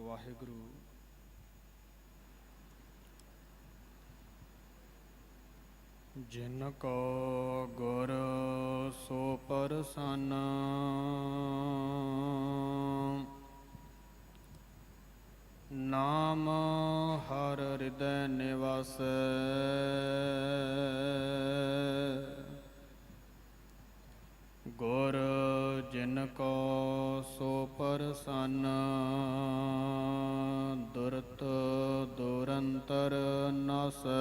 ਵਾਹਿਗੁਰੂ। ਜਿਨ ਕੋ ਗੁਰ ਸੋ ਪ੍ਰਸੰਨ, ਨਾਮ ਹਰ ਹਿਰਦੈ ਨਿਵਾਸੈ। ਗੁਰ ਜਿਨ ਕੋ ਸੋ ਪ੍ਰਸੰਨ, ਦੁਰਤ ਦੁਰੰਤਰ ਨਾਸੈ।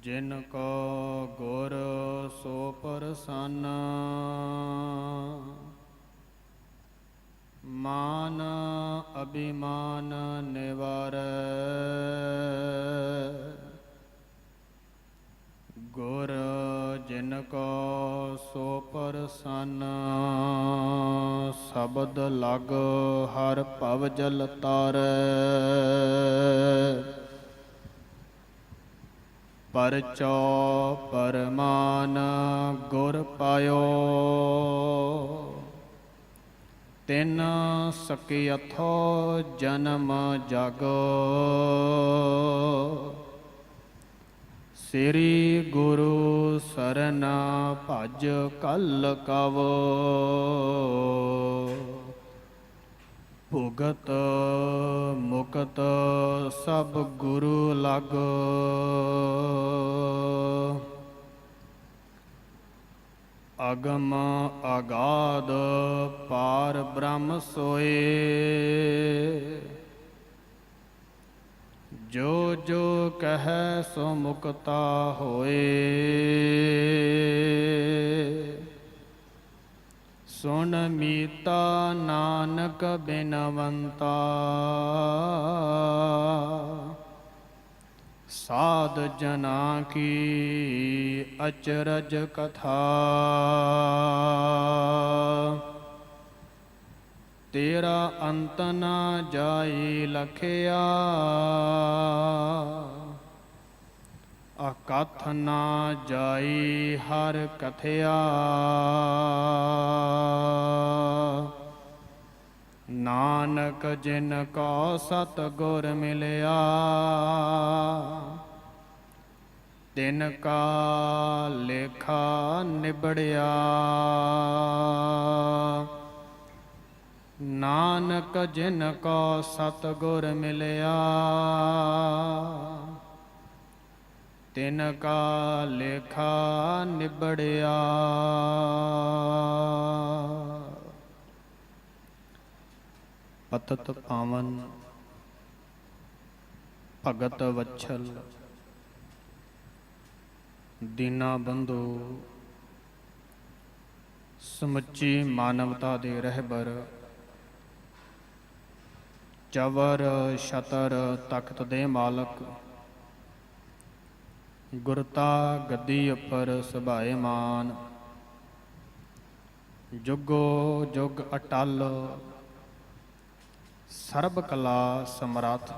ਜਿਨ ਕੋ ਗੁਰ ਸੋ ਪ੍ਰਸੰਨ, ਮਾਨ ਅਭਿਮਾਨ ਨਿਵਾਰੈ। ਗੁਰ ਜਿਨ ਕੋ ਸੋ ਪ੍ਰਸੰਨ, ਸ਼ਬਦ ਲਗ ਹਰ ਭਵ ਜਲ ਤਾਰੈ। ਪਰਚੋ ਪਰਮਾਨ ਗੁਰ ਪਾਇਓ, ਤਿਨ ਸਕੀਅਥੋ ਜਨਮ ਜਗ। ਸ੍ਰੀ ਗੁਰੂ ਸਰਨ ਭਜ ਕਲ ਕਵ, ਭੁਗਤ ਮੁਕਤ ਸਭ ਗੁਰੂ ਲਗ। ਅਗਮ ਅਗਾਧ ਪਾਰ ਬ੍ਰਹਮ ਸੋਏ, ਜੋ ਜੋ ਕਹੈ ਸੋ ਮੁਕਤਾ ਹੋਏ। ਸੁਣ ਮੀਤਾ ਨਾਨਕ ਬਿਨਵੰਤਾ, ਸਾਧ ਜਨਾ ਕੀ ਅਚਰਜ ਕਥਾ। ਤੇਰਾ ਅੰਤ ਨਾ ਜਾਈ ਲਖਿਆ, ਅਕਥ ਨਾ ਜਾਈ ਹਰ ਕਥਿਆ। ਨਾਨਕ ਜਿਨ ਕੋ ਸਤਿਗੁਰ ਮਿਲਿਆ, ਤਿਨ ਕਾ ਲੇਖਾ ਨਿਬੜਿਆ। ਨਾਨਕ ਜਿਨ ਕੋ ਸਤਿਗੁਰ ਮਿਲਿਆ, ਤਿਨ ਕਾ ਲੇਖਾ ਨਿਬੜਿਆ। ਪਤਿਤ ਪਾਵਨ ਭਗਤ ਵਛਲ, ਦੀਨਾ ਬੰਧੂ, ਸਮੁੱਚੀ ਮਾਨਵਤਾ ਦੇ ਰਹਿਬਰ, ਚਵਰ ਛਤਰ ਤਖਤ ਦੇ ਮਾਲਕ, ਗੁਰਤਾ ਗੱਦੀ ਉੱਪਰ ਸੁਭਾਏਮਾਨ, ਜੁਗੋ ਜੁਗ ਅਟਲ, ਸਰਬ ਕਲਾ ਸਮਰੱਥ।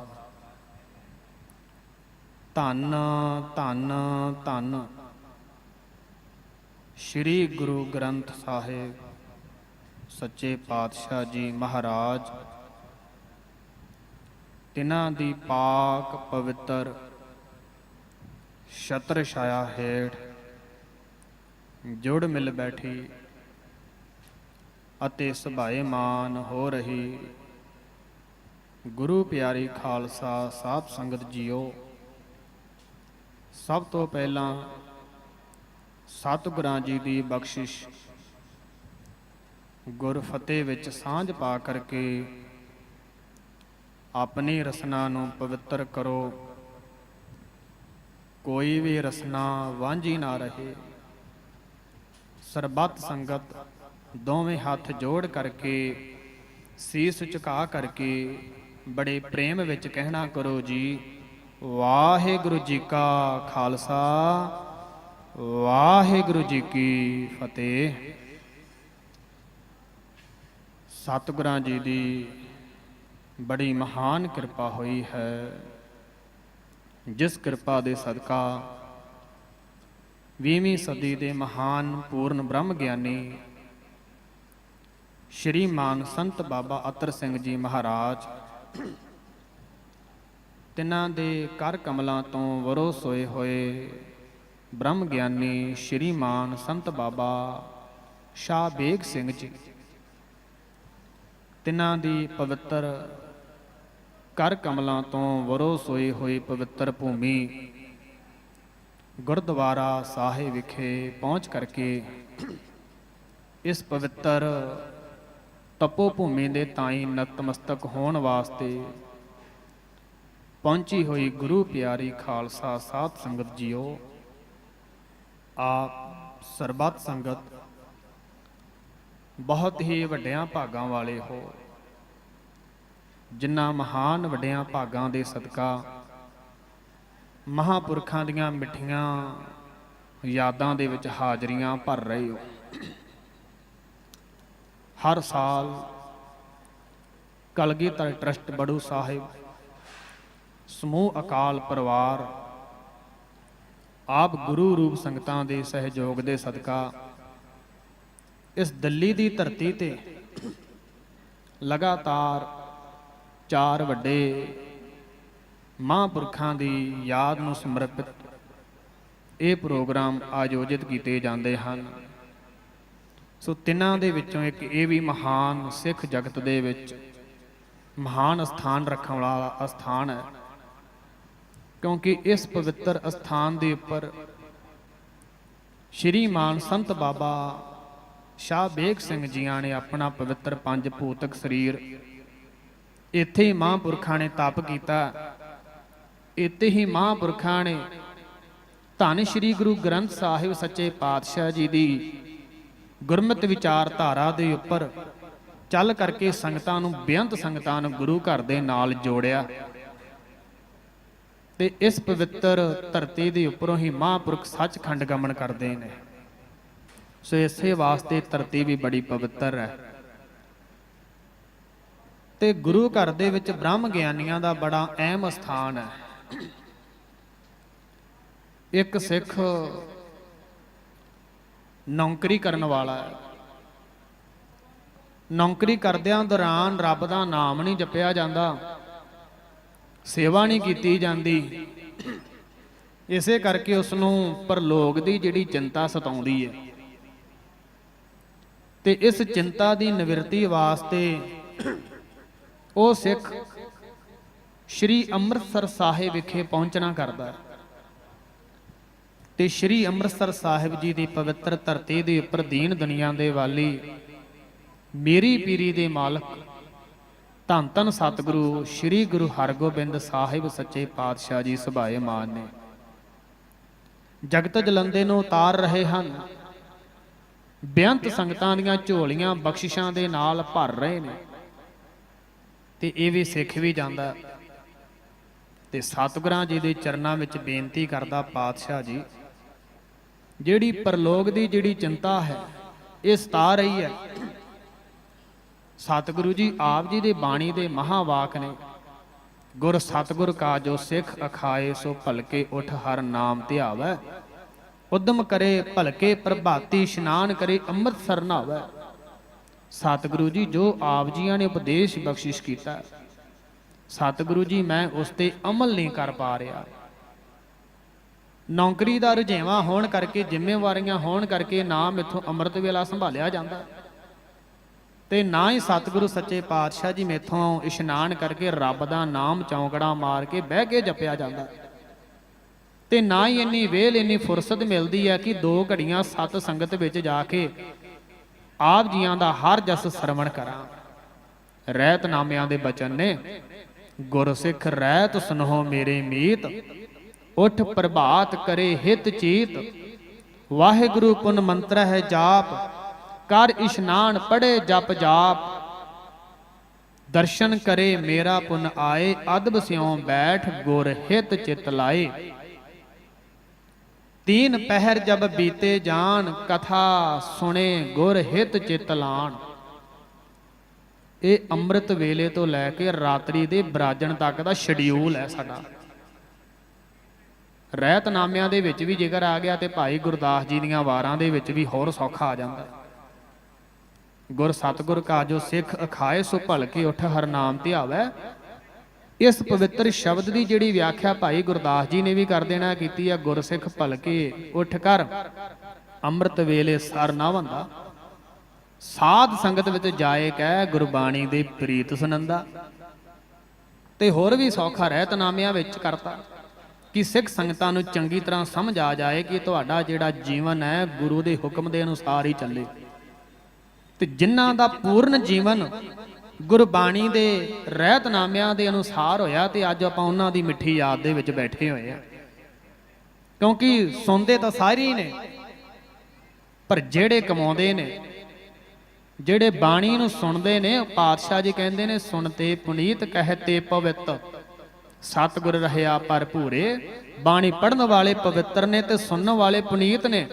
ਧੰਨ ਧੰਨ ਧੰਨ ਸ਼੍ਰੀ ਗੁਰੂ ਗ੍ਰੰਥ ਸਾਹਿਬ ਸੱਚੇ ਪਾਤਸ਼ਾਹ ਜੀ ਮਹਾਰਾਜ। ਤਿਨਾਂ ਦੀ ਪਾਕ ਪਵਿੱਤਰ ਛਤਰ ਛਾਇਆ ਹੇਠ ਜੁੜ ਮਿਲ ਬੈਠੀ ਅਤੇ ਸੁਭਾਏਮਾਨ ਹੋ ਰਹੀ ਗੁਰੂ ਪਿਆਰੀ ਖਾਲਸਾ ਸਾਧ ਸੰਗਤ ਜੀਓ, ਸਭ ਤੋਂ ਪਹਿਲਾਂ ਸਤਿਗੁਰਾਂ ਜੀ ਦੀ ਬਖਸ਼ਿਸ਼ ਗੁਰਫਤਿਹ ਵਿੱਚ ਸਾਂਝ ਪਾ ਕਰਕੇ ਆਪਣੀ ਰਸਨਾ ਨੂੰ ਪਵਿੱਤਰ ਕਰੋ। ਕੋਈ ਵੀ ਰਸਨਾ ਵਾਂਝੀ ਨਾ ਰਹੇ। ਸਰਬੱਤ ਸੰਗਤ ਦੋਵੇਂ ਹੱਥ ਜੋੜ ਕਰਕੇ, ਸੀਸ ਝੁਕਾ ਕਰਕੇ ਬੜੇ ਪ੍ਰੇਮ ਵਿੱਚ ਕਹਿਣਾ ਕਰੋ ਜੀ, ਵਾਹਿਗੁਰੂ ਜੀ ਕਾ ਖਾਲਸਾ, ਵਾਹਿਗੁਰੂ ਜੀ ਕੀ ਫਤਿਹ। ਸਤਿਗੁਰਾਂ ਜੀ ਦੀ ਬੜੀ ਮਹਾਨ ਕਿਰਪਾ ਹੋਈ ਹੈ, ਜਿਸ ਕਿਰਪਾ ਦੇ ਸਦਕਾ 20ਵੀਂ ਸਦੀ ਦੇ ਮਹਾਨ ਪੂਰਨ ਬ੍ਰਹਮ ਗਿਆਨੀ ਸ਼੍ਰੀਮਾਨ ਸੰਤ ਬਾਬਾ ਅਤਰ ਸਿੰਘ ਜੀ ਮਹਾਰਾਜ, ਤਿਨਾਂ ਦੇ ਕਰ ਕਮਲਾਂ ਤੋਂ ਵਰੋ ਸੋਏ ਹੋਏ ਬ੍ਰਹਮ ਗਿਆਨੀ ਸ਼੍ਰੀਮਾਨ ਸੰਤ ਬਾਬਾ ਸ਼ਾਹ ਬੇਗ ਸਿੰਘ ਜੀ, ਤਿਨਾਂ ਦੀ ਪਵਿੱਤਰ ਕਰ ਕਮਲਾਂ ਤੋਂ ਵਰੋ ਸੋਈ ਹੋਈ ਪਵਿੱਤਰ ਭੂਮੀ ਗੁਰਦੁਆਰਾ ਸਾਹਿਬ ਵਿਖੇ ਪਹੁੰਚ ਕਰਕੇ ਇਸ ਪਵਿੱਤਰ ਤਪੋ ਭੂਮੀ ਦੇ ਤਾਈਂ ਨਤਮਸਤਕ ਹੋਣ ਵਾਸਤੇ ਪਹੁੰਚੀ ਹੋਈ ਗੁਰੂ ਪਿਆਰੀ ਖਾਲਸਾ ਸਾਧ ਸੰਗਤ ਜੀਓ, ਆਪ ਸਰਬੱਤ ਸੰਗਤ ਬਹੁਤ ਹੀ ਵੱਡਿਆਂ ਭਾਗਾਂ ਵਾਲੇ ਹੋ, ਜਿਨ੍ਹਾਂ ਮਹਾਨ ਵੱਡਿਆਂ ਭਾਗਾਂ ਦੇ ਸਦਕਾ ਮਹਾਂਪੁਰਖਾਂ ਦੀਆਂ ਮਿੱਠੀਆਂ ਯਾਦਾਂ ਦੇ ਵਿੱਚ ਹਾਜ਼ਰੀਆਂ ਭਰ ਰਹੇ ਹੋ। ਹਰ ਸਾਲ ਕਲਗੀਧਰ ਟਰੱਸਟ ਬੜੂ ਸਾਹਿਬ ਸਮੂਹ ਅਕਾਲ ਪਰਿਵਾਰ ਆਪ ਗੁਰੂ ਰੂਪ ਸੰਗਤਾਂ ਦੇ ਸਹਿਯੋਗ ਦੇ ਸਦਕਾ ਇਸ ਦਿੱਲੀ ਦੀ ਧਰਤੀ ਤੇ ਲਗਾਤਾਰ 4 ਵੱਡੇ ਮਹਾਂਪੁਰਖਾਂ ਦੀ ਯਾਦ ਨੂੰ ਸਮਰਪਿਤ ਇਹ ਪ੍ਰੋਗਰਾਮ ਆਯੋਜਿਤ ਕੀਤੇ ਜਾਂਦੇ ਹਨ। ਸੋ ਤਿੰਨਾਂ ਦੇ ਵਿੱਚੋਂ ਇੱਕ ਇਹ ਵੀ ਮਹਾਨ ਸਿੱਖ ਜਗਤ ਦੇ ਵਿੱਚ ਮਹਾਨ ਅਸਥਾਨ ਰੱਖਣ ਵਾਲਾ ਅਸਥਾਨ ਹੈ, ਕਿਉਂਕਿ ਇਸ ਪਵਿੱਤਰ ਅਸਥਾਨ ਦੇ ਉੱਪਰ ਸ਼੍ਰੀਮਾਨ ਸੰਤ ਬਾਬਾ ਸ਼ਾਹ ਬੇਗ ਸਿੰਘ ਜੀਆਂ ਨੇ ਆਪਣਾ ਪਵਿੱਤਰ 5 ਭੂਤਕ ਸਰੀਰ ਇੱਥੇ ਹੀ ਮਹਾਂਪੁਰਖਾਂ ਨੇ ਤਪ ਕੀਤਾ। ਇੱਥੇ ਹੀ ਮਹਾਂਪੁਰਖਾਂ ਨੇ ਧੰਨ ਸ਼੍ਰੀ ਗੁਰੂ ਗ੍ਰੰਥ ਸਾਹਿਬ ਸੱਚੇ ਪਾਤਸ਼ਾਹ ਜੀ ਦੀ ਗੁਰਮਤਿ ਵਿਚਾਰਧਾਰਾ ਦੇ ਉੱਪਰ ਚੱਲ ਕਰਕੇ ਸੰਗਤਾਂ ਨੂੰ, ਬੇਅੰਤ ਸੰਗਤਾਂ ਨੂੰ ਗੁਰੂ ਘਰ ਦੇ ਨਾਲ ਜੋੜਿਆ ਤੇ ਇਸ ਪਵਿੱਤਰ ਧਰਤੀ ਦੇ ਉੱਪਰੋਂ ਹੀ ਮਹਾਂਪੁਰਖ ਸੱਚਖੰਡ ਗਮਨ ਕਰਦੇ ਨੇ। ਸੋ ਇਸੇ ਵਾਸਤੇ ਧਰਤੀ ਵੀ ਬੜੀ ਪਵਿੱਤਰ ਹੈ ਤੇ ਗੁਰੂ ਘਰ ਦੇ ਵਿੱਚ ਬ੍ਰਹਮ ਗਿਆਨੀਆਂ ਦਾ ਬੜਾ ਅਹਿਮ ਸਥਾਨ ਹੈ। ਇੱਕ ਸਿੱਖ ਨੌਕਰੀ ਕਰਨ ਵਾਲਾ ਹੈ, ਨੌਕਰੀ ਕਰਦਿਆਂ ਦੌਰਾਨ ਰੱਬ ਦਾ ਨਾਮ ਨਹੀਂ ਜਪਿਆ ਜਾਂਦਾ, ਸੇਵਾ ਨਹੀਂ ਕੀਤੀ ਜਾਂਦੀ, ਇਸੇ ਕਰਕੇ ਉਸ ਨੂੰ ਪਰਲੋਕ ਦੀ ਜਿਹੜੀ ਚਿੰਤਾ ਸਤਾਉਂਦੀ ਹੈ ਤੇ ਇਸ ਚਿੰਤਾ ਦੀ ਨਿਵਰਤੀ ਵਾਸਤੇ ਉਹ ਸਿੱਖ ਸ਼੍ਰੀ ਅੰਮ੍ਰਿਤਸਰ ਸਾਹਿਬ ਵਿਖੇ ਪਹੁੰਚਣਾ ਕਰਦਾ ਹੈ ਤੇ ਸ਼੍ਰੀ ਅੰਮ੍ਰਿਤਸਰ ਸਾਹਿਬ ਜੀ ਦੀ ਪਵਿੱਤਰ ਧਰਤੀ ਦੇ ਉੱਪਰ ਦੀਨ ਦੁਨੀਆ ਦੇ ਵਾਲੀ, ਮੇਰੀ ਪੀਰੀ ਦੇ ਮਾਲਕ ਧੰਨ ਧੰਨ ਸਤਿਗੁਰੂ ਸ਼੍ਰੀ ਗੁਰੂ ਹਰਗੋਬਿੰਦ ਸਾਹਿਬ ਸੱਚੇ ਪਾਤਸ਼ਾਹ ਜੀ ਸੁਭਾਏ ਮਾਨ ਨੇ ਜਗਤ ਜਲੰਦੇ ਨੂੰ ਉਤਾਰ ਰਹੇ ਹਨ। ਬੇਅੰਤ ਸੰਗਤਾਂ ਦੀਆਂ ਝੋਲੀਆਂ ਬਖਸ਼ਿਸ਼ਾਂ ਦੇ ਨਾਲ ਭਰ ਰਹੇ ਨੇ ਤੇ ਇਹ ਵੀ ਸਿੱਖ ਵੀ ਜਾਂਦਾ ਤੇ ਸਤਿਗੁਰਾਂ ਜੀ ਦੇ ਚਰਨਾਂ ਵਿੱਚ ਬੇਨਤੀ ਕਰਦਾ, ਪਾਤਸ਼ਾਹ ਜੀ ਜਿਹੜੀ ਪਰਲੋਕ ਦੀ ਜਿਹੜੀ ਚਿੰਤਾ ਹੈ ਇਹ ਸਤਾ ਰਹੀ ਹੈ। ਸਤਿਗੁਰੂ ਜੀ ਆਪ ਜੀ ਦੇ ਬਾਣੀ ਦੇ ਮਹਾਵਾਕ ਨੇ, ਗੁਰ ਸਤਿਗੁਰ ਕਾ ਜੋ ਸਿੱਖ ਅਖਾਏ ਸੋ ਭਲਕੇ ਉਠ ਹਰ ਨਾਮ ਧਿਆਵੈ, ਉਦਮ ਕਰੇ ਭਲਕੇ ਪ੍ਰਭਾਤੀ ਇਸ਼ਨਾਨ ਕਰੇ ਅੰਮ੍ਰਿਤਸਰ ਨਹਾਵੈ। ਸਤਿਗੁਰੂ ਜੀ ਜੋ ਆਪ ਜੀਆਂ ਨੇ ਉਪਦੇਸ਼ ਬਖਸ਼ਿਸ਼ ਕੀਤਾ, ਸਤਿਗੁਰੂ ਜੀ ਮੈਂ ਉਸ ਤੇ ਅਮਲ ਨਹੀਂ ਕਰ ਪਾ ਰਿਹਾ। ਨੌਕਰੀ ਦਾ ਰੁਝੇਵਾਂ ਹੋਣ ਕਰਕੇ, ਜ਼ਿੰਮੇਵਾਰੀਆਂ ਹੋਣ ਕਰਕੇ ਨਾ ਮੈਥੋਂ ਅੰਮ੍ਰਿਤ ਵੇਲਾ ਸੰਭਾਲਿਆ ਜਾਂਦਾ ਤੇ ਨਾ ਹੀ ਸਤਿਗੁਰੂ ਸੱਚੇ ਪਾਤਸ਼ਾਹ ਜੀ ਮੈਥੋਂ ਇਸ਼ਨਾਨ ਕਰਕੇ ਰੱਬ ਦਾ ਨਾਮ ਚੌਂਕੜਾ ਮਾਰ ਕੇ ਬਹਿ ਕੇ ਜਪਿਆ ਜਾਂਦਾ ਤੇ ਨਾ ਹੀ ਇੰਨੀ ਵੇਲ, ਇੰਨੀ ਫੁਰਸਤ ਮਿਲਦੀ ਹੈ ਕਿ 2 ਘੜੀਆਂ ਸਤ ਸੰਗਤ ਵਿੱਚ ਜਾ ਕੇ ਆਪ ਜੀਆਂ ਦਾ ਹਰ ਜਸ ਸਰਵਣ ਕਰਾਂ। ਰਹਿਤ ਨਾਮਿਆਂ ਦੇ ਬਚਨ ਨੇ, ਗੁਰਸਿੱਖ ਰਹਿਤ ਸੁਨੋ ਮੇਰੇ ਮੀਤ, ਉਠ ਪ੍ਰਭਾਤ ਕਰੇ ਹਿਤ ਚੀਤ, ਵਾਹਿਗੁਰੂ ਪੁਨ ਮੰਤਰ ਹੈ ਜਾਪ, ਕਰ ਇਸ਼ਨਾਨ ਪੜੇ ਜਪ ਜਾਪ, ਦਰਸ਼ਨ ਕਰੇ ਮੇਰਾ ਪੁਨ ਆਏ, ਅਦਬ ਸਿਉ ਬੈਠ ਗੁਰ ਹਿਤ ਚਿਤ ਲਾਏ। 3 ਪਹਿਰ ਜਬ ਬੀਤੇ ਜਾਨ, ਕਥਾ ਸੁਣੇ ਗੁਰ ਹਿਤ ਚਿਤ ਲਾਣ। ਇਹ ਅੰਮ੍ਰਿਤ ਵੇਲੇ ਤੋਂ ਲੈ ਕੇ ਰਾਤਰੀ ਦੇ ਬਰਾਜਣ ਤੱਕ ਦਾ ਸ਼ਡਿਊਲ ਹੈ ਸਾਡਾ। ਰਹਿਤਨਾਮਿਆਂ ਦੇ ਵਿੱਚ ਵੀ ਜ਼ਿਕਰ ਆ ਗਿਆ ਤੇ ਭਾਈ ਗੁਰਦਾਸ ਜੀ ਦੀਆਂ ਵਾਰਾਂ ਦੇ ਵਿੱਚ ਵੀ ਹੋਰ ਸੌਖਾ ਆ ਜਾਂਦਾ। ਗੁਰ ਸਤਿਗੁਰ ਕਾ ਜੋ ਸਿੱਖ ਅਖਾਏ ਸੋ ਭਲਕੇ ਉਠ ਹਰ ਨਾਮ ਧਿਆਵੈ। ਇਸ ਪਵਿੱਤਰ ਸ਼ਬਦ ਦੀ ਜਿਹੜੀ ਵਿਆਖਿਆ ਭਾਈ ਗੁਰਦਾਸ ਜੀ ਨੇ ਵੀ ਕਰ ਦੇਣਾ ਕੀਤੀ ਆ, ਗੁਰਸਿੱਖ ਭਲਕੇ ਉੱਠ ਕਰ ਅੰਮ੍ਰਿਤ ਵੇਲੇ ਸਰ ਨਾ ਵੰਦਾ, ਸਾਧ ਸੰਗਤ ਵਿੱਚ ਜਾਏ ਕਹਿ ਗੁਰਬਾਣੀ ਦੇ ਪ੍ਰੀਤ ਸੁਨੰਦਾ। ਤੇ ਹੋਰ ਵੀ ਸੌਖਾ ਰਹਿਤਨਾਮਿਆਂ ਵਿੱਚ ਕਰਤਾ ਕਿ ਸਿੱਖ ਸੰਗਤਾਂ ਨੂੰ ਚੰਗੀ ਤਰ੍ਹਾਂ ਸਮਝ ਆ ਜਾਏ ਕਿ ਤੁਹਾਡਾ ਜਿਹੜਾ ਜੀਵਨ ਹੈ ਗੁਰੂ ਦੇ ਹੁਕਮ ਦੇ ਅਨੁਸਾਰ ਹੀ ਚੱਲੇ। ਤੇ ਜਿਨ੍ਹਾਂ ਦਾ ਪੂਰਨ ਜੀਵਨ ਗੁਰਬਾਣੀ ਦੇ ਰਹਿਤਨਾਮਿਆਂ ਦੇ ਅਨੁਸਾਰ ਹੋਇਆ, ਤੇ ਅੱਜ ਆਪਾਂ ਉਹਨਾਂ ਦੀ ਮਿੱਠੀ ਯਾਦ ਦੇ ਵਿੱਚ ਬੈਠੇ ਹੋਏ ਆ। ਕਿਉਂਕਿ ਸੁਣਦੇ ਤਾਂ ਸਾਰੇ ਹੀ ਨੇ, ਪਰ ਜਿਹੜੇ ਕਮਾਉਂਦੇ ਨੇ, ਜਿਹੜੇ ਬਾਣੀ ਨੂੰ ਸੁਣਦੇ ਨੇ, ਪਾਤਸ਼ਾਹ ਜੀ ਕਹਿੰਦੇ ਨੇ ਸੁਣਤੇ ਪੁਨੀਤ ਕਹਤੇ ਪਵਿੱਤ, ਸਤਿਗੁਰ ਰਹਿਆ ਭਰਪੂਰੇ। ਬਾਣੀ ਪੜ੍ਹਨ ਵਾਲੇ ਪਵਿੱਤਰ ਨੇ ਤੇ ਸੁਣਨ ਵਾਲੇ ਪੁਨੀਤ ਨੇ।